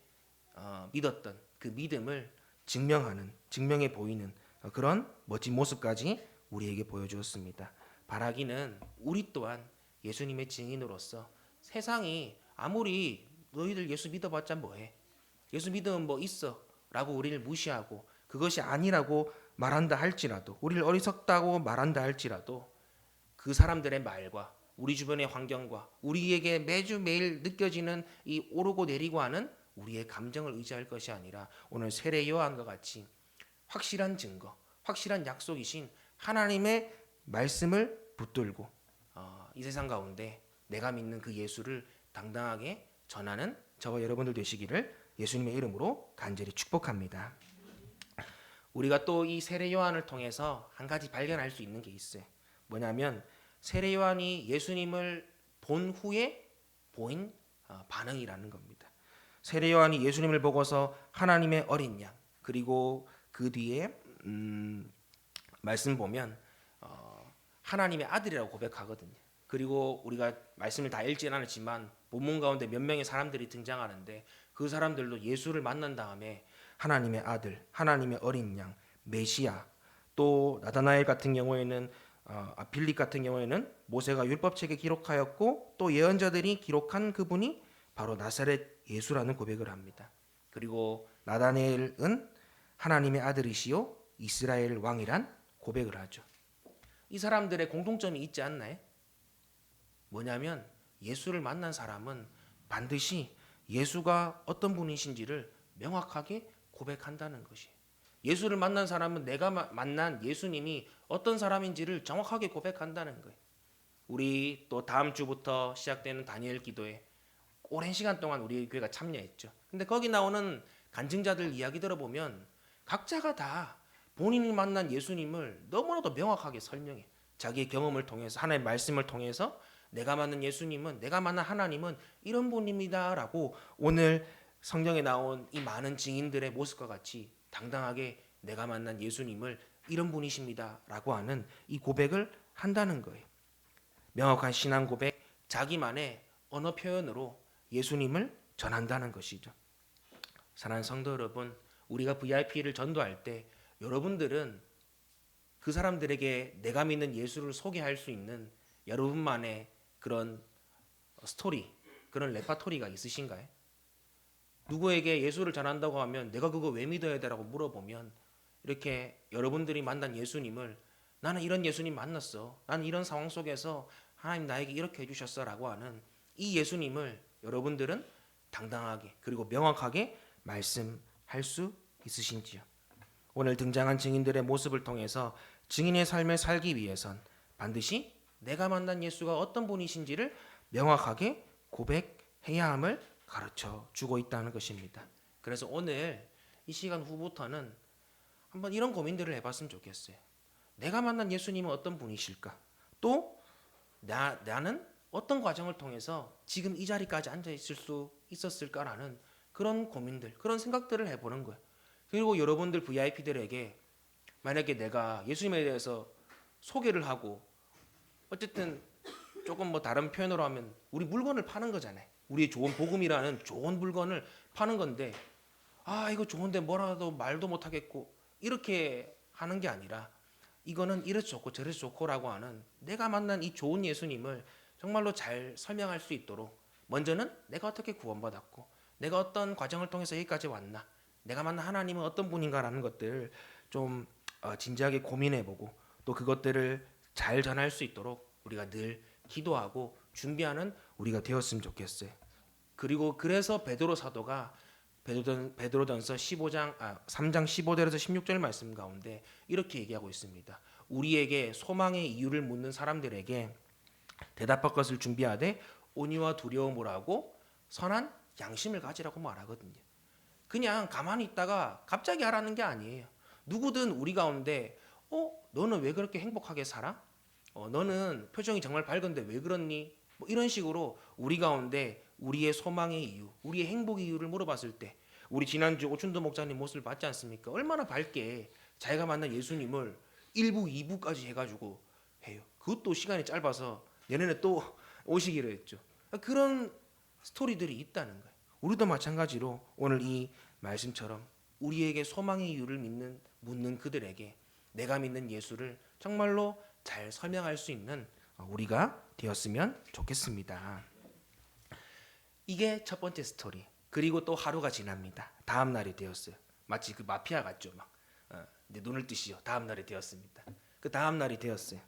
믿었던 그 믿음을 증명해 보이는 그런 멋진 모습까지 우리에게 보여주었습니다. 바라기는 우리 또한 예수님의 증인으로서 세상이 아무리 너희들 예수 믿어봤자 뭐해? 예수 믿으면 뭐 있어? 라고 우리를 무시하고 그것이 아니라고 말한다 할지라도 우리를 어리석다고 말한다 할지라도 그 사람들의 말과 우리 주변의 환경과 우리에게 매주 매일 느껴지는 이 오르고 내리고 하는 우리의 감정을 의지할 것이 아니라 오늘 세례 요한과 같이 확실한 증거, 확실한 약속이신 하나님의 말씀을 붙들고 이 세상 가운데 내가 믿는 그 예수를 당당하게 전하는 저와 여러분들 되시기를 예수님의 이름으로 간절히 축복합니다. 우리가 또 이 세례 요한을 통해서 한 가지 발견할 수 있는 게 있어요. 뭐냐면 세례 요한이 예수님을 본 후에 보인 반응이라는 겁니다. 세례 요한이 예수님을 보고서 하나님의 어린 양 그리고 그 뒤에 말씀 보면 하나님의 아들이라고 고백하거든요. 그리고 우리가 말씀을 다 읽지는 않았지만 본문 가운데 몇 명의 사람들이 등장하는데 그 사람들도 예수를 만난 다음에 하나님의 아들, 하나님의 어린 양, 메시아 또 나다나엘 같은 경우에는 빌립 같은 경우에는 모세가 율법책에 기록하였고 또 예언자들이 기록한 그분이 바로 나사렛 예수라는 고백을 합니다. 그리고 나다나엘은 하나님의 아들이시요 이스라엘 왕이란 고백을 하죠. 이 사람들의 공통점이 있지 않나요? 뭐냐면 예수를 만난 사람은 반드시 예수가 어떤 분이신지를 명확하게 고백한다는 것이. 예수를 만난 사람은 내가 만난 예수님이 어떤 사람인지를 정확하게 고백한다는 거예요. 우리 또 다음 주부터 시작되는 다니엘 기도에 오랜 시간 동안 우리 교회가 참여했죠. 근데 거기 나오는 간증자들 이야기 들어보면 각자가 다 본인이 만난 예수님을 너무나도 명확하게 설명해. 자기의 경험을 통해서 하나님의 말씀을 통해서 내가 만난 예수님은 내가 만난 하나님은 이런 분입니다라고 오늘 성경에 나온 이 많은 증인들의 모습과 같이 당당하게 내가 만난 예수님을 이런 분이십니다라고 하는 이 고백을 한다는 거예요. 명확한 신앙 고백, 자기만의 언어 표현으로 예수님을 전한다는 것이죠. 사랑하는 성도 여러분, 우리가 VIP를 전도할 때 여러분들은 그 사람들에게 내가 믿는 예수를 소개할 수 있는 여러분만의 그런 스토리, 그런 레파토리가 있으신가요? 누구에게 예수를 전한다고 하면 내가 그거 왜 믿어야 되라고 물어보면 이렇게 여러분들이 만난 예수님을 나는 이런 예수님 만났어. 나는 이런 상황 속에서 하나님 나에게 이렇게 해주셨어라고 하는 이 예수님을 여러분들은 당당하게 그리고 명확하게 말씀할 수 있으신지요? 오늘 등장한 증인들의 모습을 통해서 증인의 삶을 살기 위해선 반드시 내가 만난 예수가 어떤 분이신지를 명확하게 고백해야 함을 가르쳐 주고 있다는 것입니다. 그래서 오늘 이 시간 후부터는 한번 이런 고민들을 해봤으면 좋겠어요. 내가 만난 예수님은 어떤 분이실까? 또 나는 어떤 과정을 통해서 지금 이 자리까지 앉아 있을 수 있었을까라는 그런 고민들, 그런 생각들을 해보는 거예요. 그리고 여러분들 VIP들에게 만약에 내가 예수님에 대해서 소개를 하고 어쨌든 조금 뭐 다른 표현으로 하면 우리 물건을 파는 거잖아요. 우리의 좋은 복음이라는 좋은 물건을 파는 건데 아 이거 좋은데 뭐라도 말도 못하겠고 이렇게 하는 게 아니라 이거는 이래서 좋고 저래서 좋고라고 하는 내가 만난 이 좋은 예수님을 정말로 잘 설명할 수 있도록 먼저는 내가 어떻게 구원받았고 내가 어떤 과정을 통해서 여기까지 왔나 내가 만난 하나님은 어떤 분인가라는 것들 좀 진지하게 고민해보고 또 그것들을 잘 전할 수 있도록 우리가 늘 기도하고 준비하는 우리가 되었으면 좋겠어요. 그리고 그래서 베드로 사도가 베드로전서 3장 15절에서 16절 말씀 가운데 이렇게 얘기하고 있습니다. 우리에게 소망의 이유를 묻는 사람들에게 대답할 것을 준비하되 온유와 두려움을 하고 선한 양심을 가지라고 말하거든요. 그냥 가만히 있다가 갑자기 하라는 게 아니에요. 누구든 우리 가운데 너는 왜 그렇게 행복하게 살아? 너는 표정이 정말 밝은데 왜 그렇니? 뭐 이런 식으로 우리 가운데 우리의 소망의 이유, 우리의 행복의 이유를 물어봤을 때 우리 지난주 오춘도 목사님 모습을 봤지 않습니까? 얼마나 밝게 자기가 만난 예수님을 1부, 2부까지 해가지고 해요. 그것도 시간이 짧아서 내년에 또 오시기로 했죠. 그런 스토리들이 있다는 거예요. 우리도 마찬가지로 오늘 이 말씀처럼 우리에게 소망의 이유를 묻는 그들에게 내가 믿는 예수를 정말로 잘 설명할 수 있는 우리가 되었으면 좋겠습니다. 이게 첫 번째 스토리. 그리고 또 하루가 지납니다. 다음 날이 되었어요. 마치 그 마피아 같죠. 막 이제 눈을 뜨시죠. 다음 날이 되었습니다. 그 다음 날이 되었어요.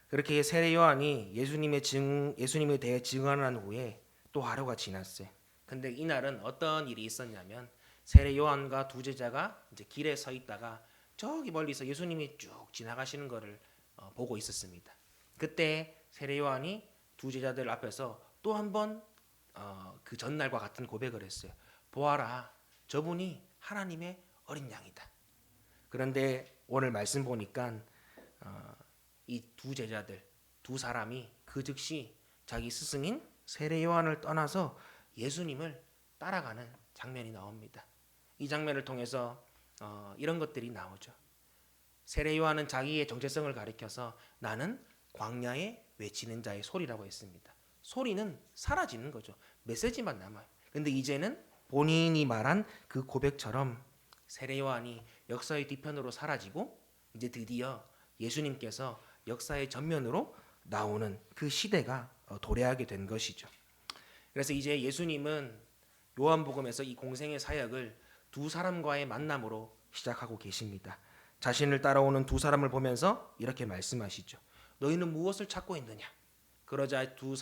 그렇게 세례 요한이 예수님에 대해 증언한 후에 또 하루가 지났어요. 근데 이날은 어떤 일이 있었냐면 세례 요한과 두 제자가 이제 길에 서 있다가 저기 멀리서 예수님이 쭉 지나가시는 것을 보고 있었습니다. 그때 세례 요한이 두 제자들 앞에서 또 한 번 그 전날과 같은 고백을 했어요. 보아라, 저분이 하나님의 어린 양이다. 그런데 오늘 말씀 보니까 이 두 제자들, 두 사람이 그 즉시 자기 스승인 세례 요한을 떠나서 예수님을 따라가는 장면이 나옵니다. 이 장면을 통해서 이런 것들이 나오죠. 세례 요한은 자기의 정체성을 가리켜서 나는 광야에 외치는 자의 소리라고 했습니다. 소리는 사라지는 거죠. 메시지만 남아요. 근데 이제는 본인이 말한 그 고백처럼 세례 요한이 역사의 뒤편으로 사라지고 이제 드디어 예수님께서 역사의 전면으로 나오는 그 시대가 도래하게 된 것이죠. 그래서 이제 예수님은 요한복음에서 이 공생의 사역을 두 사람과의 만남으로 시작하고 계십니다. 자신을 따라오는 두 사람을 보면서 이렇게 말씀하시죠. 너희는 무엇을 찾고 있느냐? 그러자 두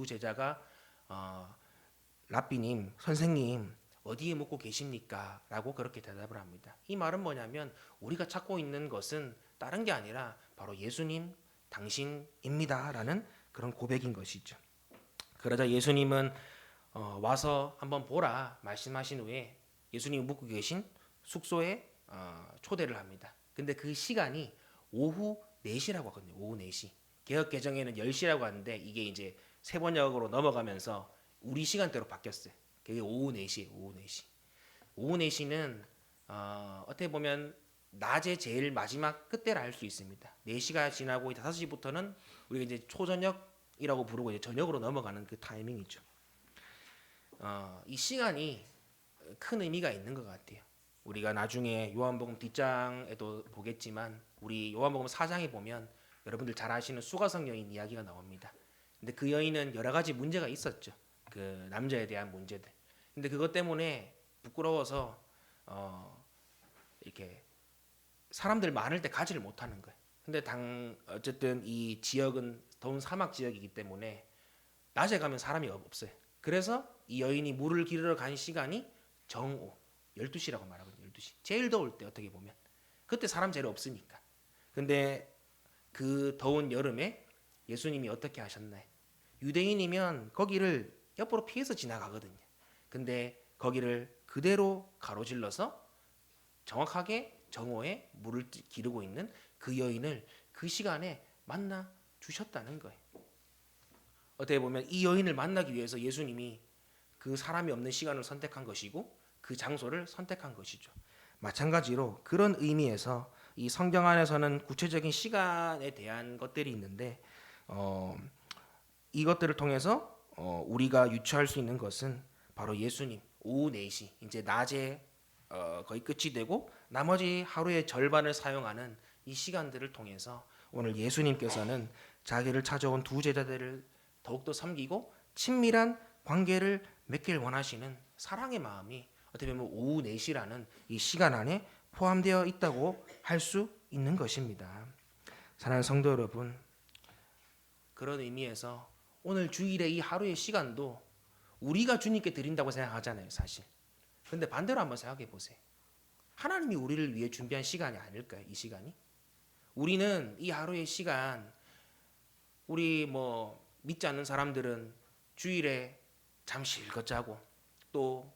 제자가 랍비님, 선생님, 어디에 묵고 계십니까? 라고 그렇게 대답을 합니다. 이 말은 뭐냐면 우리가 찾고 있는 것은 다른 게 아니라 바로 예수님 당신입니다 라는 그런 고백인 것이죠. 그러자 예수님은 와서 한번 보라 말씀하신 후에 예수님이 묵고 계신 숙소에 초대를 합니다. 근데 그 시간이 오후 4시라고 하거든요. 오후 4시. 개혁 개정에는 10시라고 하는데 이게 이제 세번역으로 넘어가면서 우리 시간대로 바뀌었어요. 그게 오후 4시예요. 오후 4시. 오후 4시는 어떻게 보면 낮에 제일 마지막 끝대라 할 수 있습니다. 4시가 지나고 5시부터는 우리가 이제 초저녁이라고 부르고 이제 저녁으로 넘어가는 그 타이밍이죠. 이 시간이 큰 의미가 있는 것 같아요. 우리가 나중에 요한복음 뒷장에도 보겠지만 우리 요한복음 4장에 보면 여러분들 잘 아시는 수가성 여인 이야기가 나옵니다. 근데 그 여인은 여러 가지 문제가 있었죠. 그 남자에 대한 문제들. 근데 그것 때문에 부끄러워서 이렇게 사람들 많을 때 가지를 못하는 거예요. 근데 어쨌든 이 지역은 더운 사막 지역이기 때문에 낮에 가면 사람이 없어요. 그래서 이 여인이 물을 기르러 간 시간이 정오 12시라고 말하거든요. 12시. 제일 더울 때 어떻게 보면. 그때 사람 제일 없으니까. 근데 그 더운 여름에 예수님이 어떻게 하셨나요? 유대인이면 거기를 옆으로 피해서 지나가거든요. 근데 거기를 그대로 가로질러서 정확하게 정오에 물을 기르고 있는 그 여인을 그 시간에 만나 주셨다는 거예요. 어떻게 보면 이 여인을 만나기 위해서 예수님이 그 사람이 없는 시간을 선택한 것이고 그 장소를 선택한 것이죠. 마찬가지로 그런 의미에서 이 성경 안에서는 구체적인 시간에 대한 것들이 있는데 이것들을 통해서 우리가 유추할 수 있는 것은 바로 예수님 오후 4시 이제 낮에 거의 끝이 되고 나머지 하루의 절반을 사용하는 이 시간들을 통해서 오늘 예수님께서는 자기를 찾아온 두 제자들을 더욱더 섬기고 친밀한 관계를 맺길 원하시는 사랑의 마음이 어떻게 보면 오후 4시라는 이 시간 안에 포함되어 있다고 할 수 있는 것입니다. 사랑하는 성도 여러분, 그런 의미에서 오늘 주일의 이 하루의 시간도 우리가 주님께 드린다고 생각하잖아요, 사실. 근데 반대로 한번 생각해 보세요. 하나님이 우리를 위해 준비한 시간이 아닐까요, 이 시간이? 우리는 이 하루의 시간, 우리 믿지 않는 사람들은 주일에 잠시 실컷 자고 또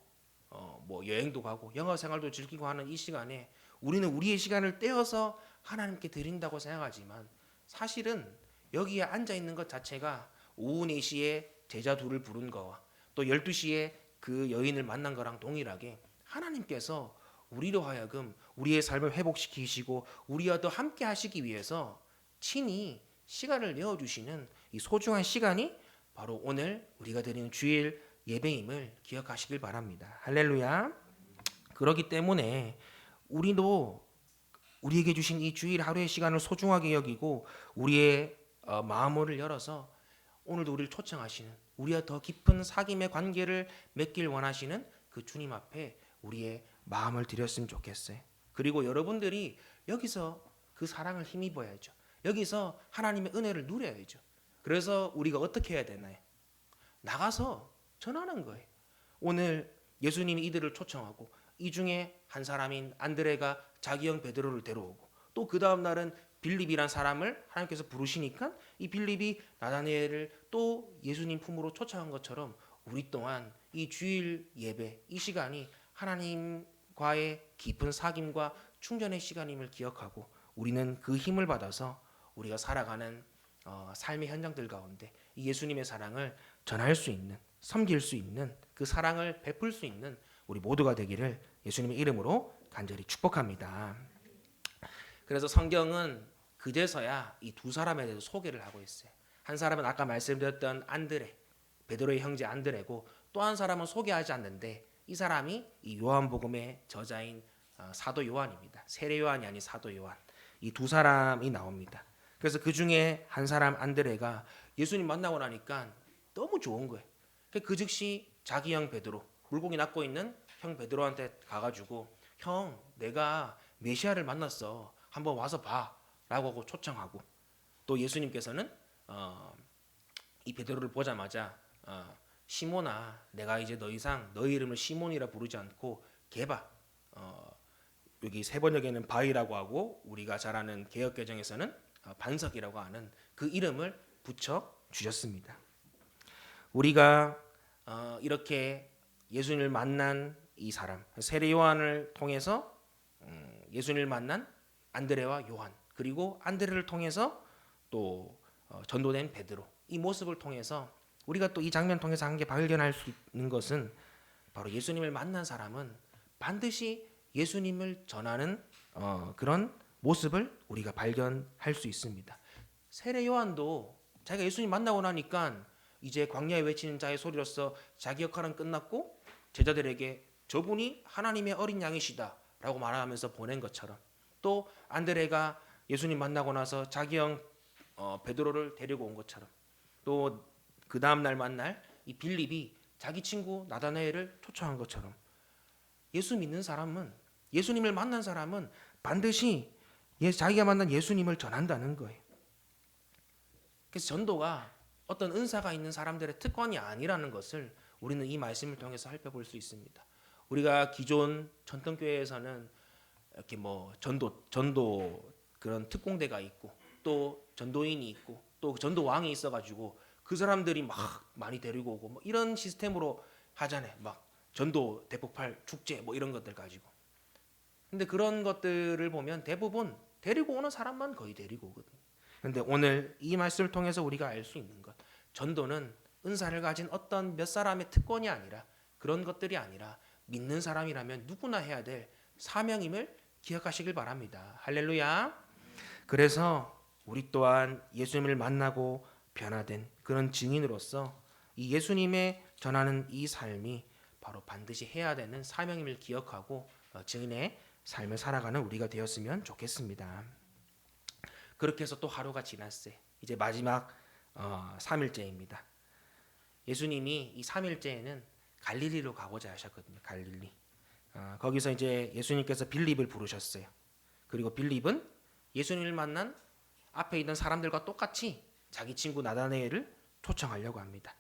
여행도 가고 영어 생활도 즐기고 하는 이 시간에 우리는 우리의 시간을 떼어서 하나님께 드린다고 생각하지만 사실은 여기에 앉아 있는 것 자체가 오후 4시에 제자 둘을 부른 거와 또 12시에 그 여인을 만난 거랑 동일하게 하나님께서 우리로 하여금 우리의 삶을 회복시키시고 우리와 더 함께 하시기 위해서 친히 시간을 내어주시는 이 소중한 시간이 바로 오늘 우리가 드리는 주일 예배임을 기억하시길 바랍니다. 할렐루야. 그렇기 때문에 우리도 우리에게 주신 이 주일 하루의 시간을 소중하게 여기고 우리의 마음을 열어서 오늘도 우리를 초청하시는 우리와 더 깊은 사귐의 관계를 맺길 원하시는 그 주님 앞에 우리의 마음을 드렸으면 좋겠어요. 그리고 여러분들이 여기서 그 사랑을 힘입어야죠. 여기서 하나님의 은혜를 누려야죠. 그래서 우리가 어떻게 해야 되나요? 나가서 전하는 거예요. 오늘 예수님이 이들을 초청하고 이 중에 한 사람인 안드레가 자기 형 베드로를 데려오고 또 그 다음 날은 빌립이란 사람을 하나님께서 부르시니까 이 빌립이 나다니엘을 또 예수님 품으로 초청한 것처럼 우리 또한 이 주일 예배 이 시간이 하나님과의 깊은 사귐과 충전의 시간임을 기억하고 우리는 그 힘을 받아서 우리가 살아가는 삶의 현장들 가운데 이 예수님의 사랑을 전할 수 있는 섬길 수 있는 그 사랑을 베풀 수 있는 우리 모두가 되기를 예수님의 이름으로 간절히 축복합니다. 그래서 성경은 그제서야 이 두 사람에 대해서 소개를 하고 있어요. 한 사람은 아까 말씀드렸던 안드레, 베드로의 형제 안드레고 또 한 사람은 소개하지 않는데 이 사람이 이 요한복음의 저자인 사도 요한입니다. 세례 요한이 아닌 사도 요한. 이 두 사람이 나옵니다. 그래서 그 중에 한 사람 안드레가 예수님 만나고 나니까 너무 좋은 거예요. 그 즉시 자기 형 베드로, 물고기 낚고 있는 형 베드로한테 가가지고 형, 내가 메시아를 만났어. 한번 와서 봐. 라고 하고 초청하고 또 예수님께서는 이 베드로를 보자마자 시몬아, 내가 이제 더 이상 너희 이름을 시몬이라 부르지 않고 게바, 여기 세 번역에는 바이라고 하고 우리가 잘 아는 개역 개정에서는 반석이라고 하는 그 이름을 붙여 주셨습니다. 우리가 이렇게 예수님을 만난 이 사람 세례 요한을 통해서 예수님을 만난 안드레와 요한, 그리고 안드레를 통해서 또 전도된 베드로, 이 모습을 통해서 우리가 또 이 장면 통해서 한 개 발견할 수 있는 것은 바로 예수님을 만난 사람은 반드시 예수님을 전하는 그런 모습을 우리가 발견할 수 있습니다. 세례 요한도 자기가 예수님 만나고 나니까 이제 광야에 외치는 자의 소리로서 자기 역할은 끝났고 제자들에게 저분이 하나님의 어린 양이시다라고 말하면서 보낸 것처럼, 또 안드레가 예수님 만나고 나서 자기 형 베드로를 데리고 온 것처럼, 또 그 다음 날 만날 이 빌립이 자기 친구 나다나엘을 초청한 것처럼, 예수 믿는 사람은, 예수님을 만난 사람은 반드시 자기가 만난 예수님을 전한다는 거예요. 그래서 전도가 어떤 은사가 있는 사람들의 특권이 아니라는 것을 우리는 이 말씀을 통해서 살펴볼 수 있습니다. 우리가 기존 전통교회에서는 이렇게 뭐 전도 그런 특공대가 있고 또 전도인이 있고 또 전도왕이 있어가지고 그 사람들이 막 많이 데리고 오고 뭐 이런 시스템으로 하잖아요. 막 전도 대폭발 축제 뭐 이런 것들 가지고. 근데 그런 것들을 보면 대부분 데리고 오는 사람만 거의 데리고 오거든요. 근데 오늘 이 말씀을 통해서 우리가 알 수 있는 것, 전도는 은사를 가진 어떤 몇 사람의 특권이 아니라, 그런 것들이 아니라 믿는 사람이라면 누구나 해야 될 사명임을 기억하시길 바랍니다. 할렐루야. 그래서 우리 또한 예수님을 만나고 변화된 그런 증인으로서 이 예수님의 전하는 이 삶이 바로 반드시 해야 되는 사명임을 기억하고 증인의 삶을 살아가는 우리가 되었으면 좋겠습니다. 그렇게 해서 또 하루가 지났어요. 이제 마지막 3일째입니다. 예수님이 이 3일째에는 갈릴리로 가고자 하셨거든요. 갈릴리. 거기서 이제 예수님께서 빌립을 부르셨어요. 그리고 빌립은 예수님을 만난 앞에 있던 사람들과 똑같이 자기 친구 나다나엘을 초청하려고 합니다.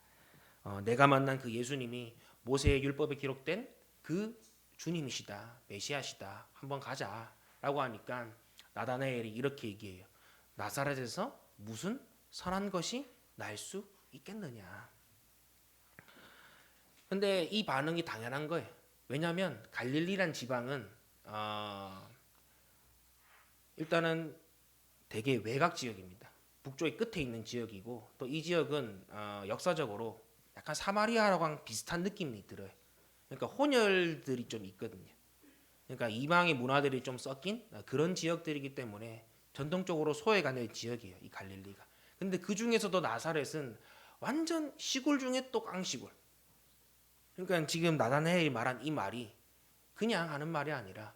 내가 만난 그 예수님이 모세의 율법에 기록된 그 주님이시다, 메시아시다, 한번 가자라고 하니까 나다나엘이 이렇게 얘기해요. 나사렛에서 무슨 선한 것이 날 수 있겠느냐. 근데 이 반응이 당연한 거예요. 왜냐하면 갈릴리란 지방은 일단은 되게 외곽 지역입니다. 북쪽의 끝에 있는 지역이고 또 이 지역은 역사적으로 약간 사마리아랑 비슷한 느낌이 들어요. 그러니까 혼혈들이 좀 있거든요. 그러니까 이방의 문화들이 좀 섞인 그런 지역들이기 때문에 전통적으로 소외가 된 지역이에요, 이 갈릴리가. 근데 그 중에서도 나사렛은 완전 시골 중에 또 깡시골. 그러니까 지금 나다나엘이 말한 이 말이 그냥 하는 말이 아니라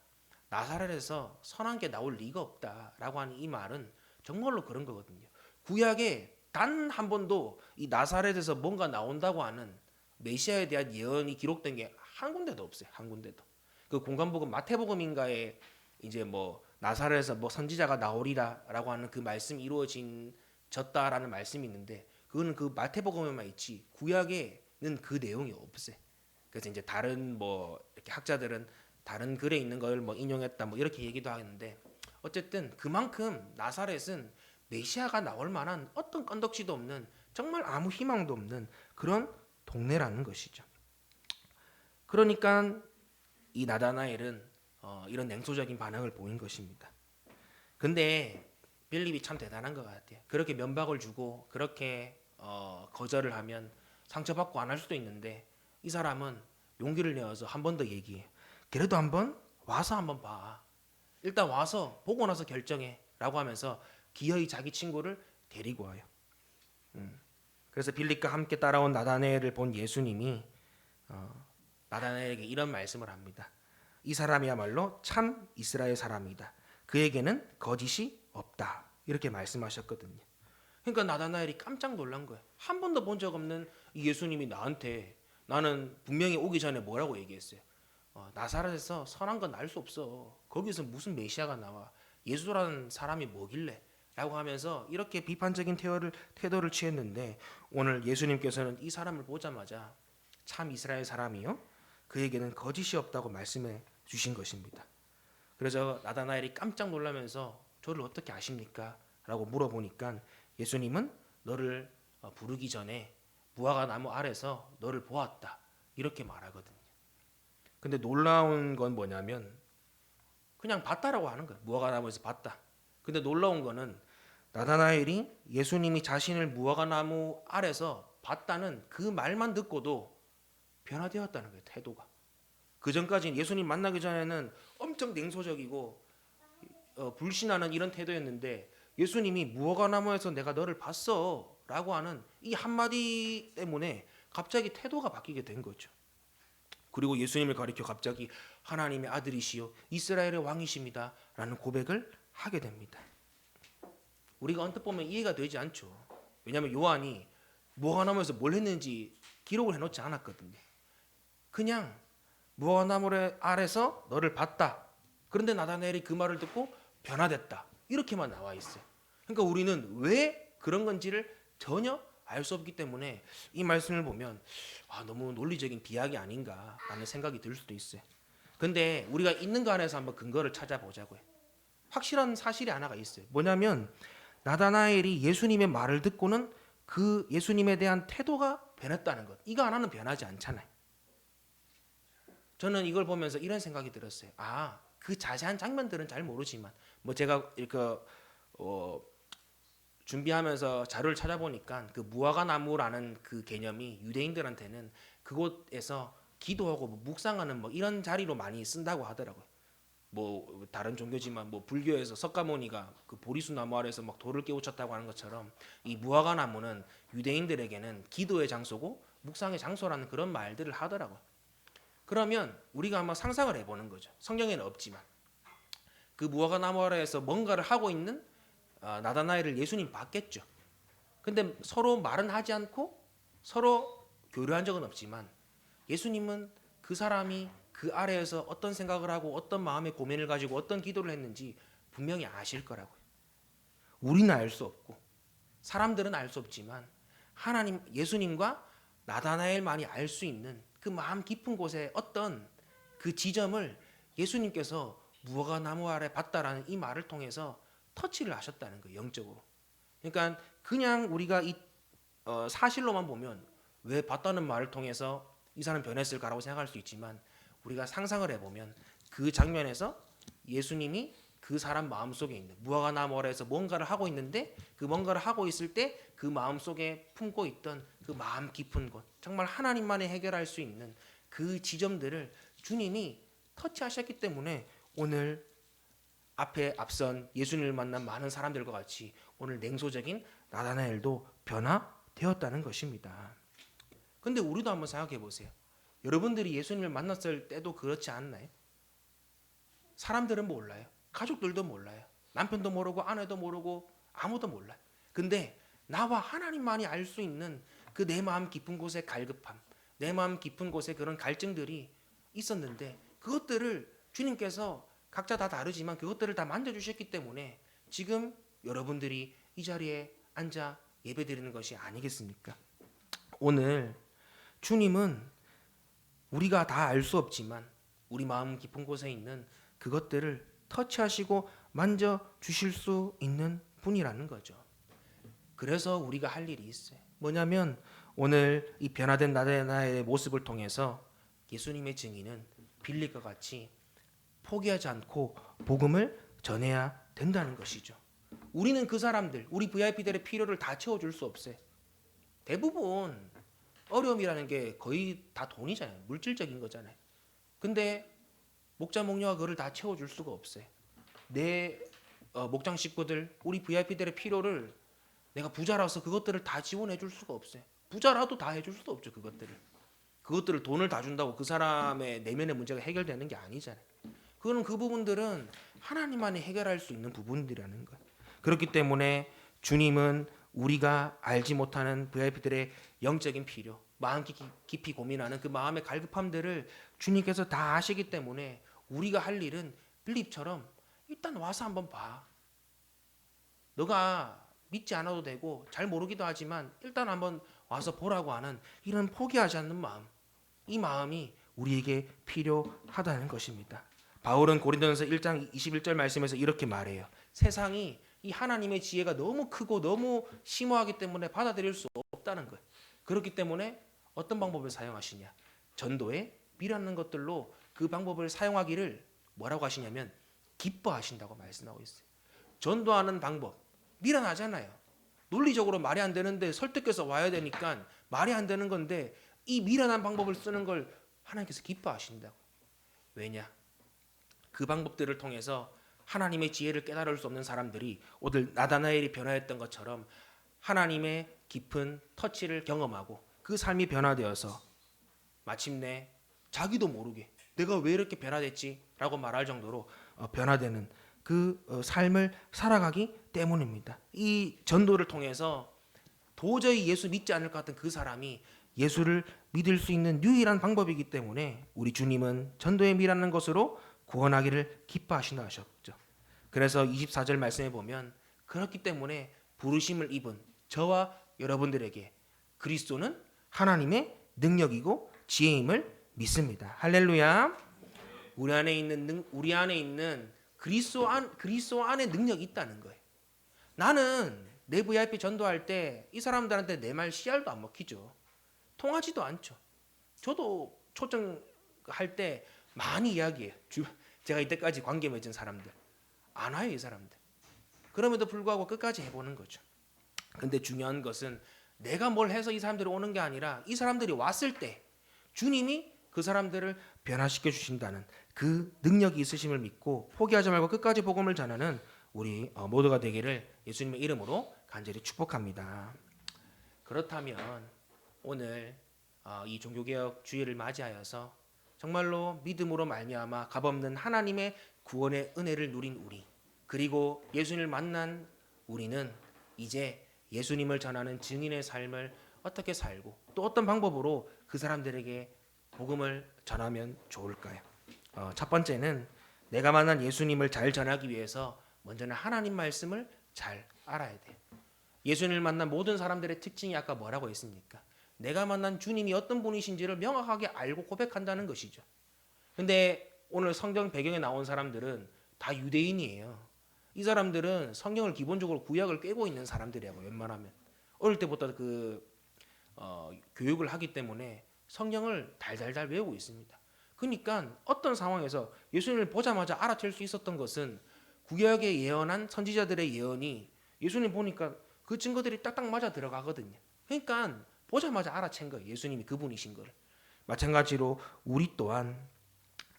나사렛에서 선한 게 나올 리가 없다라고 하는 이 말은 정말로 그런 거거든요. 구약에 단 한 번도 이 나사렛에서 뭔가 나온다고 하는 메시아에 대한 예언이 기록된 게 한 군데도 없어요. 한 군데도. 그 공관복음 마태복음인가에 이제 뭐 나사렛에서 뭐 선지자가 나오리라라고 하는 그 말씀이 이루어졌다라는 말씀이 있는데 그거는 그 마태복음에만 있지 구약에는 그 내용이 없어요. 그래서 이제 다른 뭐 이렇게 학자들은 다른 글에 있는 걸 뭐 인용했다 뭐 이렇게 얘기도 하는데 어쨌든 그만큼 나사렛은 메시아가 나올 만한 어떤 건덕지도 없는 정말 아무 희망도 없는 그런 동네라는 것이죠. 그러니까 이 나다나엘은 이런 냉소적인 반응을 보인 것입니다. 근데 빌립이 참 대단한 것 같아요. 그렇게 면박을 주고 그렇게 거절을 하면 상처받고 안 할 수도 있는데 이 사람은 용기를 내어서 한 번 더 얘기해요. 그래도 한번 와서 한번 봐. 일단 와서 보고 나서 결정해 라고 하면서 기어이 자기 친구를 데리고 와요. 그래서 빌립과 함께 따라온 나다나엘을 본 예수님이 나다나엘에게 이런 말씀을 합니다. 이 사람이야말로 참 이스라엘 사람이다. 그에게는 거짓이 없다. 이렇게 말씀하셨거든요. 그러니까 나다나엘이 깜짝 놀란 거예요. 한 번도 본 적 없는 이 예수님이 나한테 나는 분명히 오기 전에 뭐라고 얘기했어요. 나사렛에서 선한 건 날 수 없어. 거기서 무슨 메시아가 나와. 예수라는 사람이 뭐길래? 라고 하면서 이렇게 비판적인 태도를 취했는데 오늘 예수님께서는 이 사람을 보자마자 참 이스라엘 사람이요 그에게는 거짓이 없다고 말씀해 주신 것입니다. 그래서 나다나엘이 깜짝 놀라면서 저를 어떻게 아십니까? 라고 물어보니까 예수님은 너를 부르기 전에 무화과 나무 아래서 너를 보았다 이렇게 말하거든요. 근데 놀라운 건 뭐냐면 그냥 봤다라고 하는 거예요. 무화과 나무에서 봤다. 근데 놀라운 거는 나다나엘이 예수님이 자신을 무화과 나무 아래서 봤다는 그 말만 듣고도 변화되었다는 거예요. 태도가. 그 전까지는 예수님 만나기 전에는 엄청 냉소적이고 불신하는 이런 태도였는데 예수님이 무화과 나무에서 내가 너를 봤어 라고 하는 이 한마디 때문에 갑자기 태도가 바뀌게 된 거죠. 그리고 예수님을 가리켜 갑자기 하나님의 아들이시요 이스라엘의 왕이십니다 라는 고백을 하게 됩니다. 우리가 언뜻 보면 이해가 되지 않죠. 왜냐하면 요한이 무화과나무에서 뭘 했는지 기록을 해놓지 않았거든요. 그냥 무화과나무 아래서 너를 봤다. 그런데 나다나엘이 그 말을 듣고 변화됐다. 이렇게만 나와 있어요. 그러니까 우리는 왜 그런 건지를 전혀 알 수 없기 때문에 이 말씀을 보면 너무 논리적인 비약이 아닌가라는 생각이 들 수도 있어요. 근데 우리가 있는 거 안에서 한번 근거를 찾아보자고요. 확실한 사실이 하나가 있어요. 뭐냐면 나다나엘이 예수님의 말을 듣고는 그 예수님에 대한 태도가 변했다는 것. 이거 하나는 변하지 않잖아요. 저는 이걸 보면서 이런 생각이 들었어요. 그 자세한 장면들은 잘 모르지만 제가 이렇게 준비하면서 자료를 찾아보니까 그 무화과 나무라는 그 개념이 유대인들한테는 그곳에서 기도하고 묵상하는 이런 자리로 많이 쓴다고 하더라고요. 다른 종교지만 불교에서 석가모니가 그 보리수 나무 아래서 돌을 깨우쳤다고 하는 것처럼 이 무화과 나무는 유대인들에게는 기도의 장소고 묵상의 장소라는 그런 말들을 하더라고요. 그러면 우리가 한번 상상을 해보는 거죠. 성경에는 없지만 그 무화과 나무 아래에서 뭔가를 하고 있는 나다나엘을 예수님 봤겠죠. 근데 서로 말은 하지 않고 서로 교류한 적은 없지만 예수님은 그 사람이 그 아래에서 어떤 생각을 하고 어떤 마음의 고민을 가지고 어떤 기도를 했는지 분명히 아실 거라고요. 우리는 알 수 없고 사람들은 알 수 없지만 하나님 예수님과 나다나엘만이 알 수 있는 그 마음 깊은 곳에 어떤 그 지점을 예수님께서 무화과 나무 아래 봤다라는 이 말을 통해서 터치를 하셨다는 거예요. 영적으로. 그러니까 그냥 우리가 이 사실로만 보면 왜 봤다는 말을 통해서 이 사람 변했을까라고 생각할 수 있지만 우리가 상상을 해보면 그 장면에서 예수님이 그 사람 마음속에 있는 무화과 나무 아래에서 뭔가를 하고 있는데 그 뭔가를 하고 있을 때 그 마음속에 품고 있던 그 마음 깊은 곳 정말 하나님만이 해결할 수 있는 그 지점들을 주님이 터치하셨기 때문에 오늘 앞에 앞선 예수님을 만난 많은 사람들과 같이 오늘 냉소적인 나다나엘도 변화되었다는 것입니다. 근데 우리도 한번 생각해 보세요. 여러분들이 예수님을 만났을 때도 그렇지 않나요? 사람들은 몰라요. 가족들도 몰라요. 남편도 모르고 아내도 모르고 아무도 몰라요. 근데 나와 하나님만이 알 수 있는 그 내 마음 깊은 곳의 갈급함, 내 마음 깊은 곳에 그런 갈증들이 있었는데 그것들을 주님께서 각자 다 다르지만 그것들을 다 만져주셨기 때문에 지금 여러분들이 이 자리에 앉아 예배드리는 것이 아니겠습니까? 오늘 주님은 우리가 다 알 수 없지만 우리 마음 깊은 곳에 있는 그것들을 터치하시고 만져주실 수 있는 분이라는 거죠. 그래서 우리가 할 일이 있어요. 뭐냐면 오늘 이 변화된 나다나엘의 모습을 통해서 예수님의 증인은 빌립과 같이 포기하지 않고 복음을 전해야 된다는 것이죠. 우리는 그 사람들, 우리 VIP들의 필요를 다 채워줄 수 없어요. 대부분 어려움이라는 게 거의 다 돈이잖아요. 물질적인 거잖아요. 근데 목자 목녀가 그걸 다 채워줄 수가 없어요. 내 목장 식구들, 우리 VIP들의 필요를 내가 부자라서 그것들을 다 지원해 줄 수가 없어요. 부자라도 다 해줄 수도 없죠. 그것들을 돈을 다 준다고 그 사람의 내면의 문제가 해결되는 게 아니잖아요. 그거는 그 부분들은 하나님만이 해결할 수 있는 부분들이라는 거예요. 그렇기 때문에 주님은 우리가 알지 못하는 VIP들의 영적인 필요, 마음 깊이 고민하는 그 마음의 갈급함들을 주님께서 다 아시기 때문에 우리가 할 일은 빌립처럼 일단 와서 한번 봐. 너가 믿지 않아도 되고 잘 모르기도 하지만 일단 한번 와서 보라고 하는 이런 포기하지 않는 마음, 이 마음이 우리에게 필요하다는 것입니다. 바울은 고린도전서 1장 21절 말씀에서 이렇게 말해요. 세상이 이 하나님의 지혜가 너무 크고 너무 심오하기 때문에 받아들일 수 없다는 거예요. 그렇기 때문에 어떤 방법을 사용하시냐? 전도에 미라는 것들로 그 방법을 사용하기를 뭐라고 하시냐면 기뻐하신다고 말씀하고 있어요. 전도하는 방법 미련하잖아요. 논리적으로 말이 안 되는데 설득해서 와야 되니까 말이 안 되는 건데 이 미련한 방법을 쓰는 걸 하나님께서 기뻐하신다고. 왜냐? 그 방법들을 통해서 하나님의 지혜를 깨달을 수 없는 사람들이 오늘 나다나엘이 변화했던 것처럼 하나님의 깊은 터치를 경험하고 그 삶이 변화되어서 마침내 자기도 모르게 내가 왜 이렇게 변화됐지라고 말할 정도로 변화되는 그 삶을 살아가기 때문입니다. 이 전도를 통해서 도저히 예수 믿지 않을 것 같은 그 사람이 예수를 믿을 수 있는 유일한 방법이기 때문에 우리 주님은 전도에 미라는 것으로 구원하기를 기뻐하신다 하셨죠. 그래서 24절 말씀에 보면 그렇기 때문에 부르심을 입은 저와 여러분들에게 그리스도는 하나님의 능력이고 지혜임을 믿습니다. 할렐루야. 우리 안에 있는 그리스도 안에 능력이 있다는 거예요. 나는 내 VIP 전도할 때 이 사람들한테 내 말 씨알도 안 먹히죠. 통하지도 않죠. 저도 초청할 때 많이 이야기해요. 제가 이때까지 관계 맺은 사람들 안 와요, 이 사람들. 그럼에도 불구하고 끝까지 해보는 거죠. 근데 중요한 것은 내가 뭘 해서 이 사람들이 오는 게 아니라 이 사람들이 왔을 때 주님이 그 사람들을 변화시켜 주신다는 그 능력이 있으심을 믿고 포기하지 말고 끝까지 복음을 전하는 우리 모두가 되기를 예수님의 이름으로 간절히 축복합니다. 그렇다면 오늘 이 종교개혁 주일을 맞이하여서 정말로 믿음으로 말미암아 값없는 하나님의 구원의 은혜를 누린 우리, 그리고 예수님을 만난 우리는 이제 예수님을 전하는 증인의 삶을 어떻게 살고 또 어떤 방법으로 그 사람들에게 복음을 전하면 좋을까요? 첫 번째는 내가 만난 예수님을 잘 전하기 위해서 먼저는 하나님 말씀을 잘 알아야 돼요. 예수님을 만난 모든 사람들의 특징이 아까 뭐라고 했습니까? 내가 만난 주님이 어떤 분이신지를 명확하게 알고 고백한다는 것이죠. 근데 오늘 성경 배경에 나온 사람들은 다 유대인이에요. 이 사람들은 성경을 기본적으로 구약을 꿰고 있는 사람들이라고 웬만하면 어릴 때부터 교육을 하기 때문에 성경을 달달달 외우고 있습니다. 그러니까 어떤 상황에서 예수님을 보자마자 알아챌 수 있었던 것은 구약에 예언한 선지자들의 예언이 예수님 보니까 그 증거들이 딱딱 맞아 들어가거든요. 그러니까 보자마자 알아챈 거예요. 예수님이 그분이신 걸. 마찬가지로 우리 또한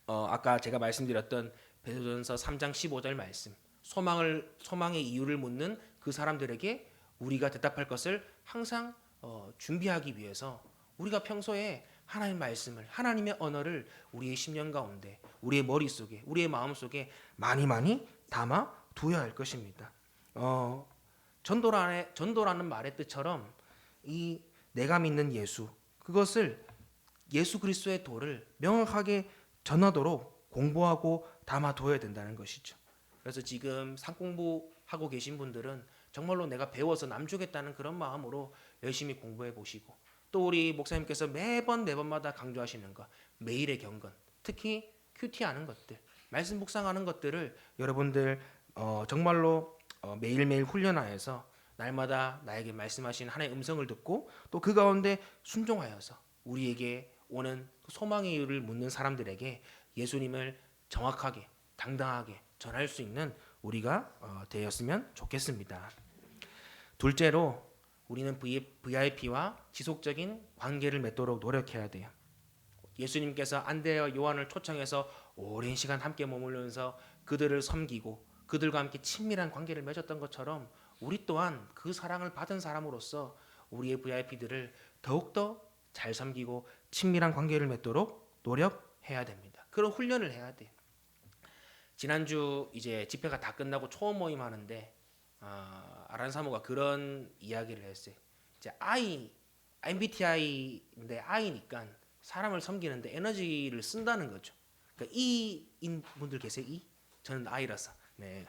아까 제가 말씀드렸던 베드로전서 3장 15절 말씀, 소망의 이유를 묻는 그 사람들에게 우리가 대답할 것을 항상 준비하기 위해서 우리가 평소에 하나님의 말씀을, 하나님의 언어를 우리의 심령 가운데, 우리의 머릿속에, 우리의 마음속에 많이 담아 두어야 할 것입니다. 전도라는 말의 뜻처럼 이 내가 믿는 예수, 그것을 예수 그리스도의 도를 명확하게 전하도록 공부하고 담아둬야 된다는 것이죠. 그래서 지금 상공부하고 계신 분들은 정말로 내가 배워서 남주겠다는 그런 마음으로 열심히 공부해 보시고, 또 우리 목사님께서 매번마다 강조하시는 것, 매일의 경건, 특히 큐티하는 것들, 말씀 묵상하는 것들을 여러분들 정말로 매일매일 훈련하여서 날마다 나에게 말씀하신 하나님의 음성을 듣고 또 그 가운데 순종하여서 우리에게 오는 소망의 이유를 묻는 사람들에게 예수님을 정확하게 당당하게 전할 수 있는 우리가 되었으면 좋겠습니다. 둘째로 우리는 VIP와 지속적인 관계를 맺도록 노력해야 돼요. 예수님께서 안드레와 요한을 초청해서 오랜 시간 함께 머물면서 그들을 섬기고 그들과 함께 친밀한 관계를 맺었던 것처럼 우리 또한 그 사랑을 받은 사람으로서 우리의 VIP들을 더욱더 잘 섬기고 친밀한 관계를 맺도록 노력해야 됩니다. 그런 훈련을 해야 돼요. 지난주 이제 집회가 다 끝나고 초원 모임 하는데 아란 사모가 그런 이야기를 했어요. 이제 MBTI인데 I니까 사람을 섬기는데 에너지를 쓴다는 거죠. 그러니까 E인 분들 계세요? E? 저는 I라서. 네.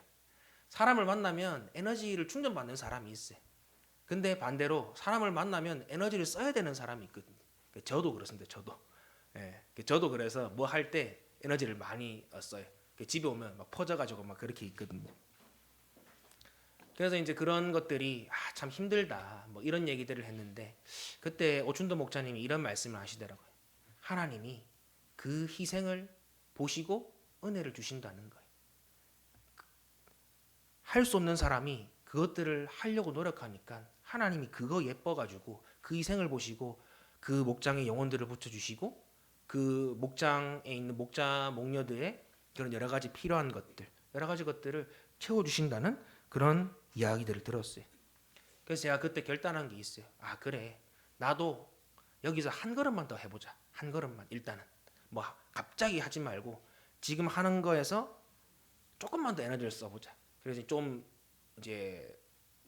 사람을 만나면 에너지를 충전받는 사람이 있어요. 근데 반대로 사람을 만나면 에너지를 써야 되는 사람이 있거든요. 저도 그렇습니다. 저도. 저도 그래서 뭐 할 때 에너지를 많이 써요. 집에 오면 막 퍼져가지고 막 그렇게 있거든요. 그래서 이제 그런 것들이 참 힘들다 뭐 이런 얘기들을 했는데 그때 오춘도 목사님이 이런 말씀을 하시더라고요. 하나님이 그 희생을 보시고 은혜를 주신다는 거예요. 할 수 없는 사람이 그것들을 하려고 노력하니까 하나님이 그거 예뻐가지고 그 희생을 보시고 그 목장의 영혼들을 붙여주시고 그 목장에 있는 목자 목녀들의 그런 여러 가지 필요한 것들 여러 가지 것들을 채워주신다는 그런 이야기들을 들었어요. 그래서 제가 그때 결단한 게 있어요. 그래 나도 여기서 한 걸음만 더 해보자. 한 걸음만 일단은 뭐 갑자기 하지 말고 지금 하는 거에서 조금만 더 에너지를 써보자. 그래서 좀 이제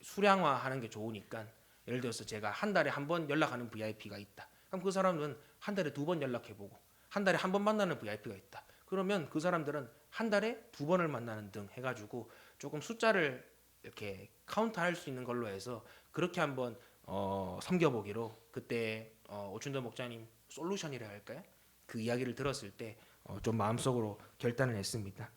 수량화하는 게 좋으니까 예를 들어서 제가 한 달에 한 번 연락하는 VIP가 있다. 그럼 그 사람은 한 달에 2번 연락해보고 한 달에 한 번 만나는 VIP가 있다. 그러면 그 사람들은 한 달에 2번을 만나는 등 해가지고 조금 숫자를 이렇게 카운트할 수 있는 걸로 해서 그렇게 한번 섬겨보기로 그때 오춘도 목사님 솔루션이라 할까요? 그 이야기를 들었을 때 좀 마음속으로 결단을 했습니다.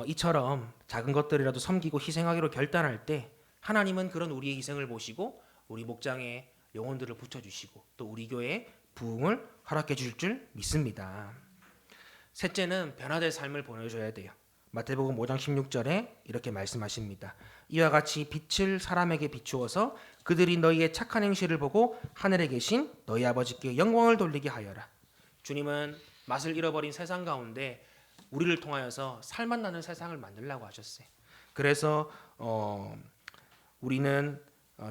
이처럼 작은 것들이라도 섬기고 희생하기로 결단할 때 하나님은 그런 우리의 희생을 보시고 우리 목장에 영혼들을 붙여주시고 또 우리 교회에 부흥을 허락해 주실 줄 믿습니다. 셋째는 변화될 삶을 보내줘야 돼요. 마태복음 5장 16절에 이렇게 말씀하십니다. 이와 같이 빛을 사람에게 비추어서 그들이 너희의 착한 행실을 보고 하늘에 계신 너희 아버지께 영광을 돌리게 하여라. 주님은 맛을 잃어버린 세상 가운데 우리를 통하여서 살맛 나는 세상을 만들려고 하셨어요. 그래서 우리는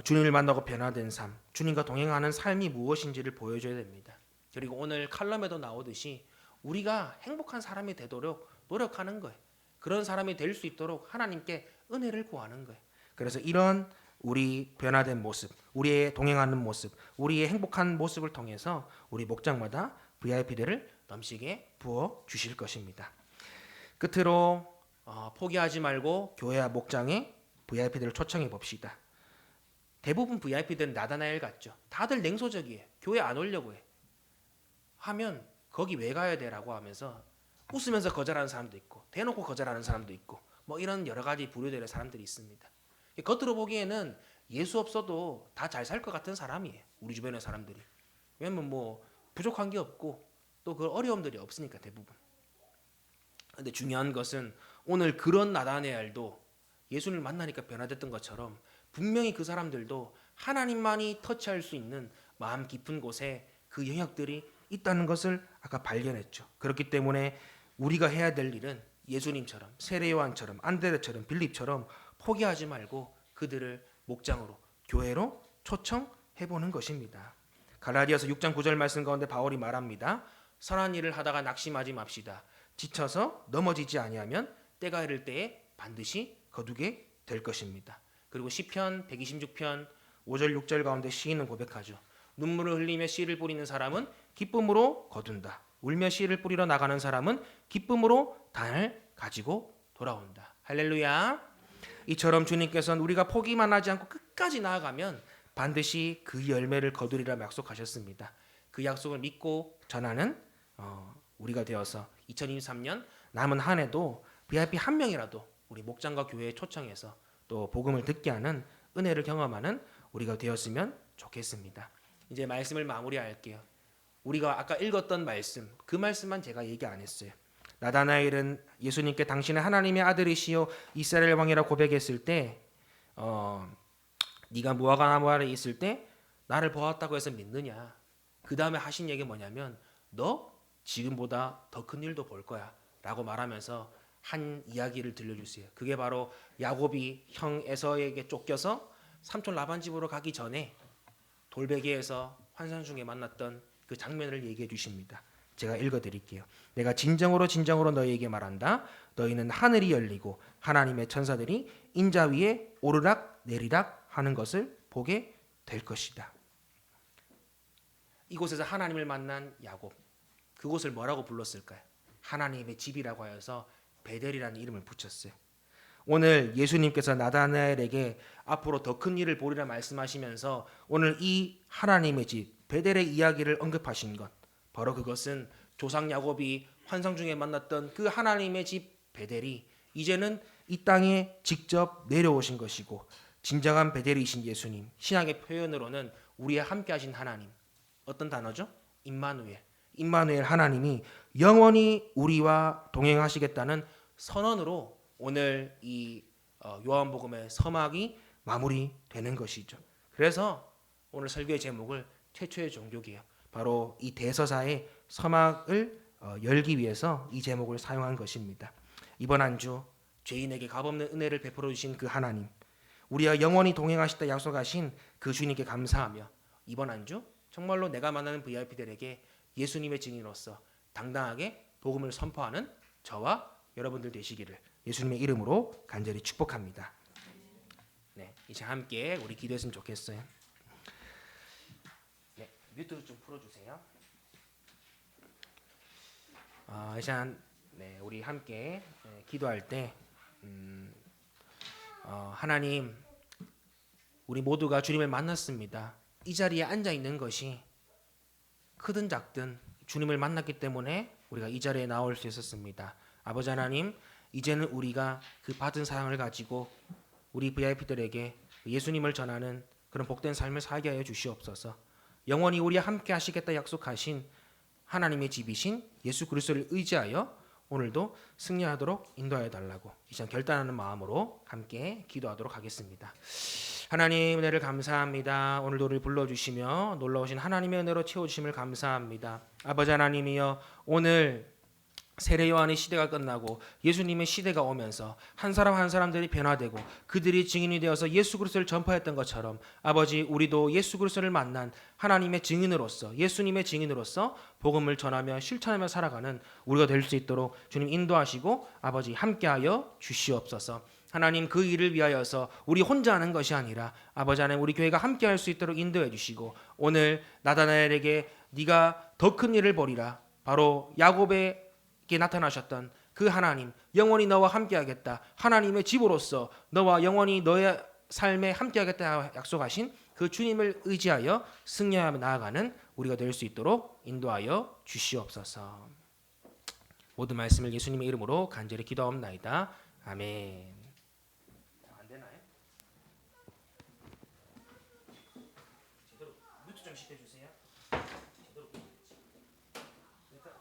주님을 만나고 변화된 삶, 주님과 동행하는 삶이 무엇인지를 보여줘야 됩니다. 그리고 오늘 칼럼에도 나오듯이 우리가 행복한 사람이 되도록 노력하는 거예요. 그런 사람이 될 수 있도록 하나님께 은혜를 구하는 거예요. 그래서 이런 우리 변화된 모습, 우리의 동행하는 모습, 우리의 행복한 모습을 통해서 우리 목장마다 VIP들을 넘치게 부어 주실 것입니다. 끝으로 포기하지 말고 교회와 목장에 VIP들을 초청해 봅시다. 대부분 VIP들은 나다나엘 같죠. 다들 냉소적이에요. 교회 안 오려고 해. 하면 거기 왜 가야 돼라고 하면서 웃으면서 거절하는 사람도 있고 대놓고 거절하는 사람도 있고 뭐 이런 여러 가지 부류들의 사람들이 있습니다. 겉으로 보기에는 예수 없어도 다 잘 살 것 같은 사람이에요. 우리 주변의 사람들이. 왜냐면 뭐 부족한 게 없고 또 그 어려움들이 없으니까 대부분. 근데 중요한 것은 오늘 그런 나다나엘도 예수를 만나니까 변화됐던 것처럼 분명히 그 사람들도 하나님만이 터치할 수 있는 마음 깊은 곳에 그 영역들이 있다는 것을 아까 발견했죠. 그렇기 때문에 우리가 해야 될 일은 예수님처럼 세례 요한처럼 안드레처럼 빌립처럼 포기하지 말고 그들을 목장으로 교회로 초청해 보는 것입니다. 갈라디아서 6장 9절 말씀 가운데 바울이 말합니다. 선한 일을 하다가 낙심하지 맙시다. 지쳐서 넘어지지 아니하면 때가 이를 때에 반드시 거두게 될 것입니다. 그리고 시편 126편 5절 6절 가운데 시인은 고백하죠. 눈물을 흘리며 씨를 뿌리는 사람은 기쁨으로 거둔다. 울며 씨를 뿌리러 나가는 사람은 기쁨으로 단을 가지고 돌아온다. 할렐루야. 이처럼 주님께서는 우리가 포기만 하지 않고 끝까지 나아가면 반드시 그 열매를 거두리라 약속하셨습니다. 그 약속을 믿고 전하는 우리가 되어서 2023년 남은 한 해도 VIP 한 명이라도 우리 목장과 교회에 초청해서 또 복음을 듣게 하는 은혜를 경험하는 우리가 되었으면 좋겠습니다. 이제 말씀을 마무리할게요. 우리가 아까 읽었던 말씀, 그 말씀만 제가 얘기 안 했어요. 나다나엘은 예수님께 당신은 하나님의 아들이시요 이스라엘 왕이라 고백했을 때 네가 무화과 나무 아래 있을 때 나를 보았다고 해서 믿느냐. 그 다음에 하신 얘기 뭐냐면 너 지금보다 더 큰 일도 볼 거야 라고 말하면서 한 이야기를 들려주세요. 그게 바로 야곱이 형 에서에게 쫓겨서 삼촌 라반 집으로 가기 전에 돌베개에서 환상 중에 만났던 그 장면을 얘기해 주십니다. 제가 읽어드릴게요. 내가 진정으로 진정으로 너희에게 말한다. 너희는 하늘이 열리고 하나님의 천사들이 인자 위에 오르락 내리락 하는 것을 보게 될 것이다. 이곳에서 하나님을 만난 야곱, 그곳을 뭐라고 불렀을까요? 하나님의 집이라고 하여서 베델이라는 이름을 붙였어요. 오늘 예수님께서 나다나엘에게 앞으로 더 큰 일을 보리라 말씀하시면서 오늘 이 하나님의 집 베델의 이야기를 언급하신 것, 바로 그것은 조상 야곱이 환상 중에 만났던 그 하나님의 집 베델이 이제는 이 땅에 직접 내려오신 것이고, 진정한 베델이신 예수님, 신약의 표현으로는 우리와 함께 하신 하나님, 어떤 단어죠? 임마누엘 하나님이 영원히 우리와 동행하시겠다는 선언으로 오늘 이 요한복음의 서막이 마무리되는 것이죠. 그래서 오늘 설교의 제목을 최초의 종교개혁, 바로 이 대서사의 서막을 열기 위해서 이 제목을 사용한 것입니다. 이번 한 주 죄인에게 값없는 은혜를 베풀어 주신 그 하나님, 우리와 영원히 동행하시다 약속하신 그 주님께 감사하며, 이번 한 주 정말로 내가 만나는 VIP들에게 예수님의 증인으로서 당당하게 복음을 선포하는 저와 여러분들 되시기를 예수님의 이름으로 간절히 축복합니다. 네, 이제 함께 우리 기도했으면 좋겠어요. 네, 뮤트 좀 풀어주세요. 이제 우리 함께 기도할 때 하나님, 우리 모두가 주님을 만났습니다. 이 자리에 앉아 있는 것이 크든 작든 주님을 만났기 때문에 우리가 이 자리에 나올 수 있었습니다. 아버지 하나님, 이제는 우리가 그 받은 사랑을 가지고 우리 VIP들에게 예수님을 전하는 그런 복된 삶을 살게 하여 주시옵소서. 영원히 우리와 함께 하시겠다 약속하신 하나님의 집이신 예수 그리스도를 의지하여 오늘도 승리하도록 인도하여 달라고 이 시간 결단하는 마음으로 함께 기도하도록 하겠습니다. 하나님, 은혜를 감사합니다. 오늘도 우리를 불러주시며 놀라우신 하나님의 은혜로 채워주심을 감사합니다. 아버지 하나님이여, 오늘 세례 요한의 시대가 끝나고 예수님의 시대가 오면서 한 사람 한 사람들이 변화되고 그들이 증인이 되어서 예수 그리스도를 전파했던 것처럼, 아버지, 우리도 예수 그리스도를 만난 하나님의 증인으로서, 예수님의 증인으로서 복음을 전하며 실천하며 살아가는 우리가 될 수 있도록 주님 인도하시고 아버지 함께하여 주시옵소서. 하나님, 그 일을 위하여서 우리 혼자 하는 것이 아니라 아버지 하나님, 우리 교회가 함께할 수 있도록 인도해 주시고, 오늘 나다나엘에게 네가 더 큰 일을 벌이라, 바로 야곱에게 나타나셨던 그 하나님, 영원히 너와 함께하겠다, 하나님의 집으로서 너와 영원히 너의 삶에 함께하겠다 약속하신 그 주님을 의지하여 승리하며 나아가는 우리가 될 수 있도록 인도하여 주시옵소서. 모든 말씀을 예수님의 이름으로 간절히 기도하옵나이다. 아멘. 안 되나요? 제대로 뮤트 좀 시켜주세요. 제대로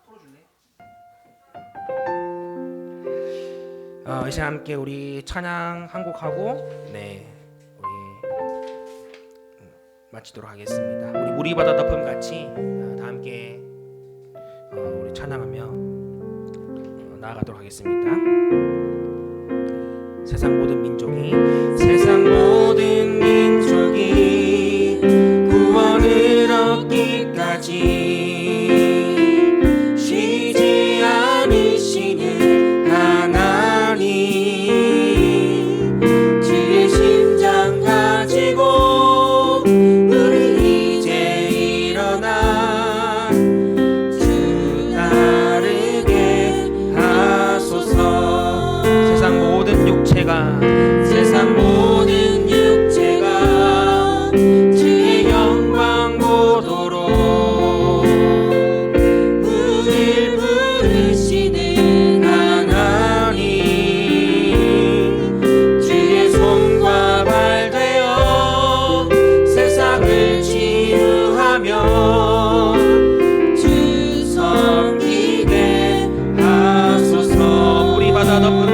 풀어줄래? 이제 함께 우리 찬양 한 곡 하고 우리 마치도록 하겠습니다. 우리 무리바다 덮음 같이 다 함께 우리 찬양하며 나아가도록 하겠습니다. 세상 모든 민족이 구원을 얻기까지 쉬지 않으시는 하나님, 주의 심장 가지고 우리 이제 일어나 주 따르게 하소서. 세상 모든 육체가 주의 영광 보도록 우릴 부르시는 하나님, 주의 손과 발 되어 세상을 치유하며 주 섬기게 하소서. 우리 바다 덮음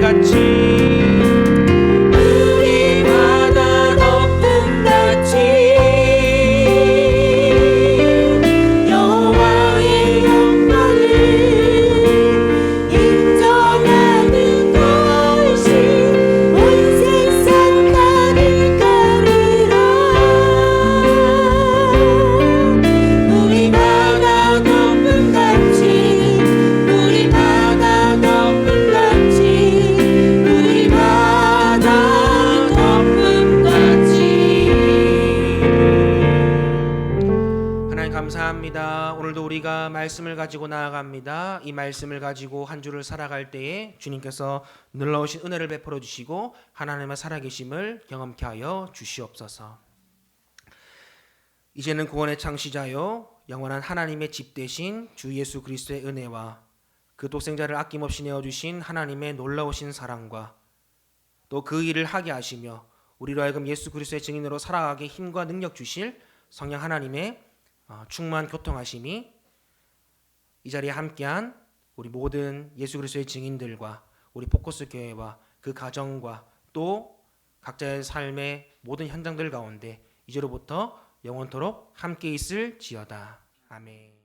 같이 우리 바다 덮음 같이 여호와의 영광을 인정하는 것이 온 세상 가득하리라. 말씀을 가지고 나아갑니다. 이 말씀을 가지고 한 주를 살아갈 때에 주님께서 놀라우신 은혜를 베풀어 주시고 하나님의 살아계심을 경험케 하여 주시옵소서. 이제는 구원의 창시자요 영원한 하나님의 집 되신 주 예수 그리스도의 은혜와 그 독생자를 아낌없이 내어주신 하나님의 놀라우신 사랑과 또 그 일을 하게 하시며 우리로 하여금 예수 그리스도의 증인으로 살아가게 힘과 능력 주실 성령 하나님의 충만 교통하심이 이 자리에 함께한 우리 모든 예수 그리스도의 증인들과 우리 포커스 교회와 그 가정과 또 각자의 삶의 모든 현장들 가운데 이제로부터 영원토록 함께 있을지어다. 아멘.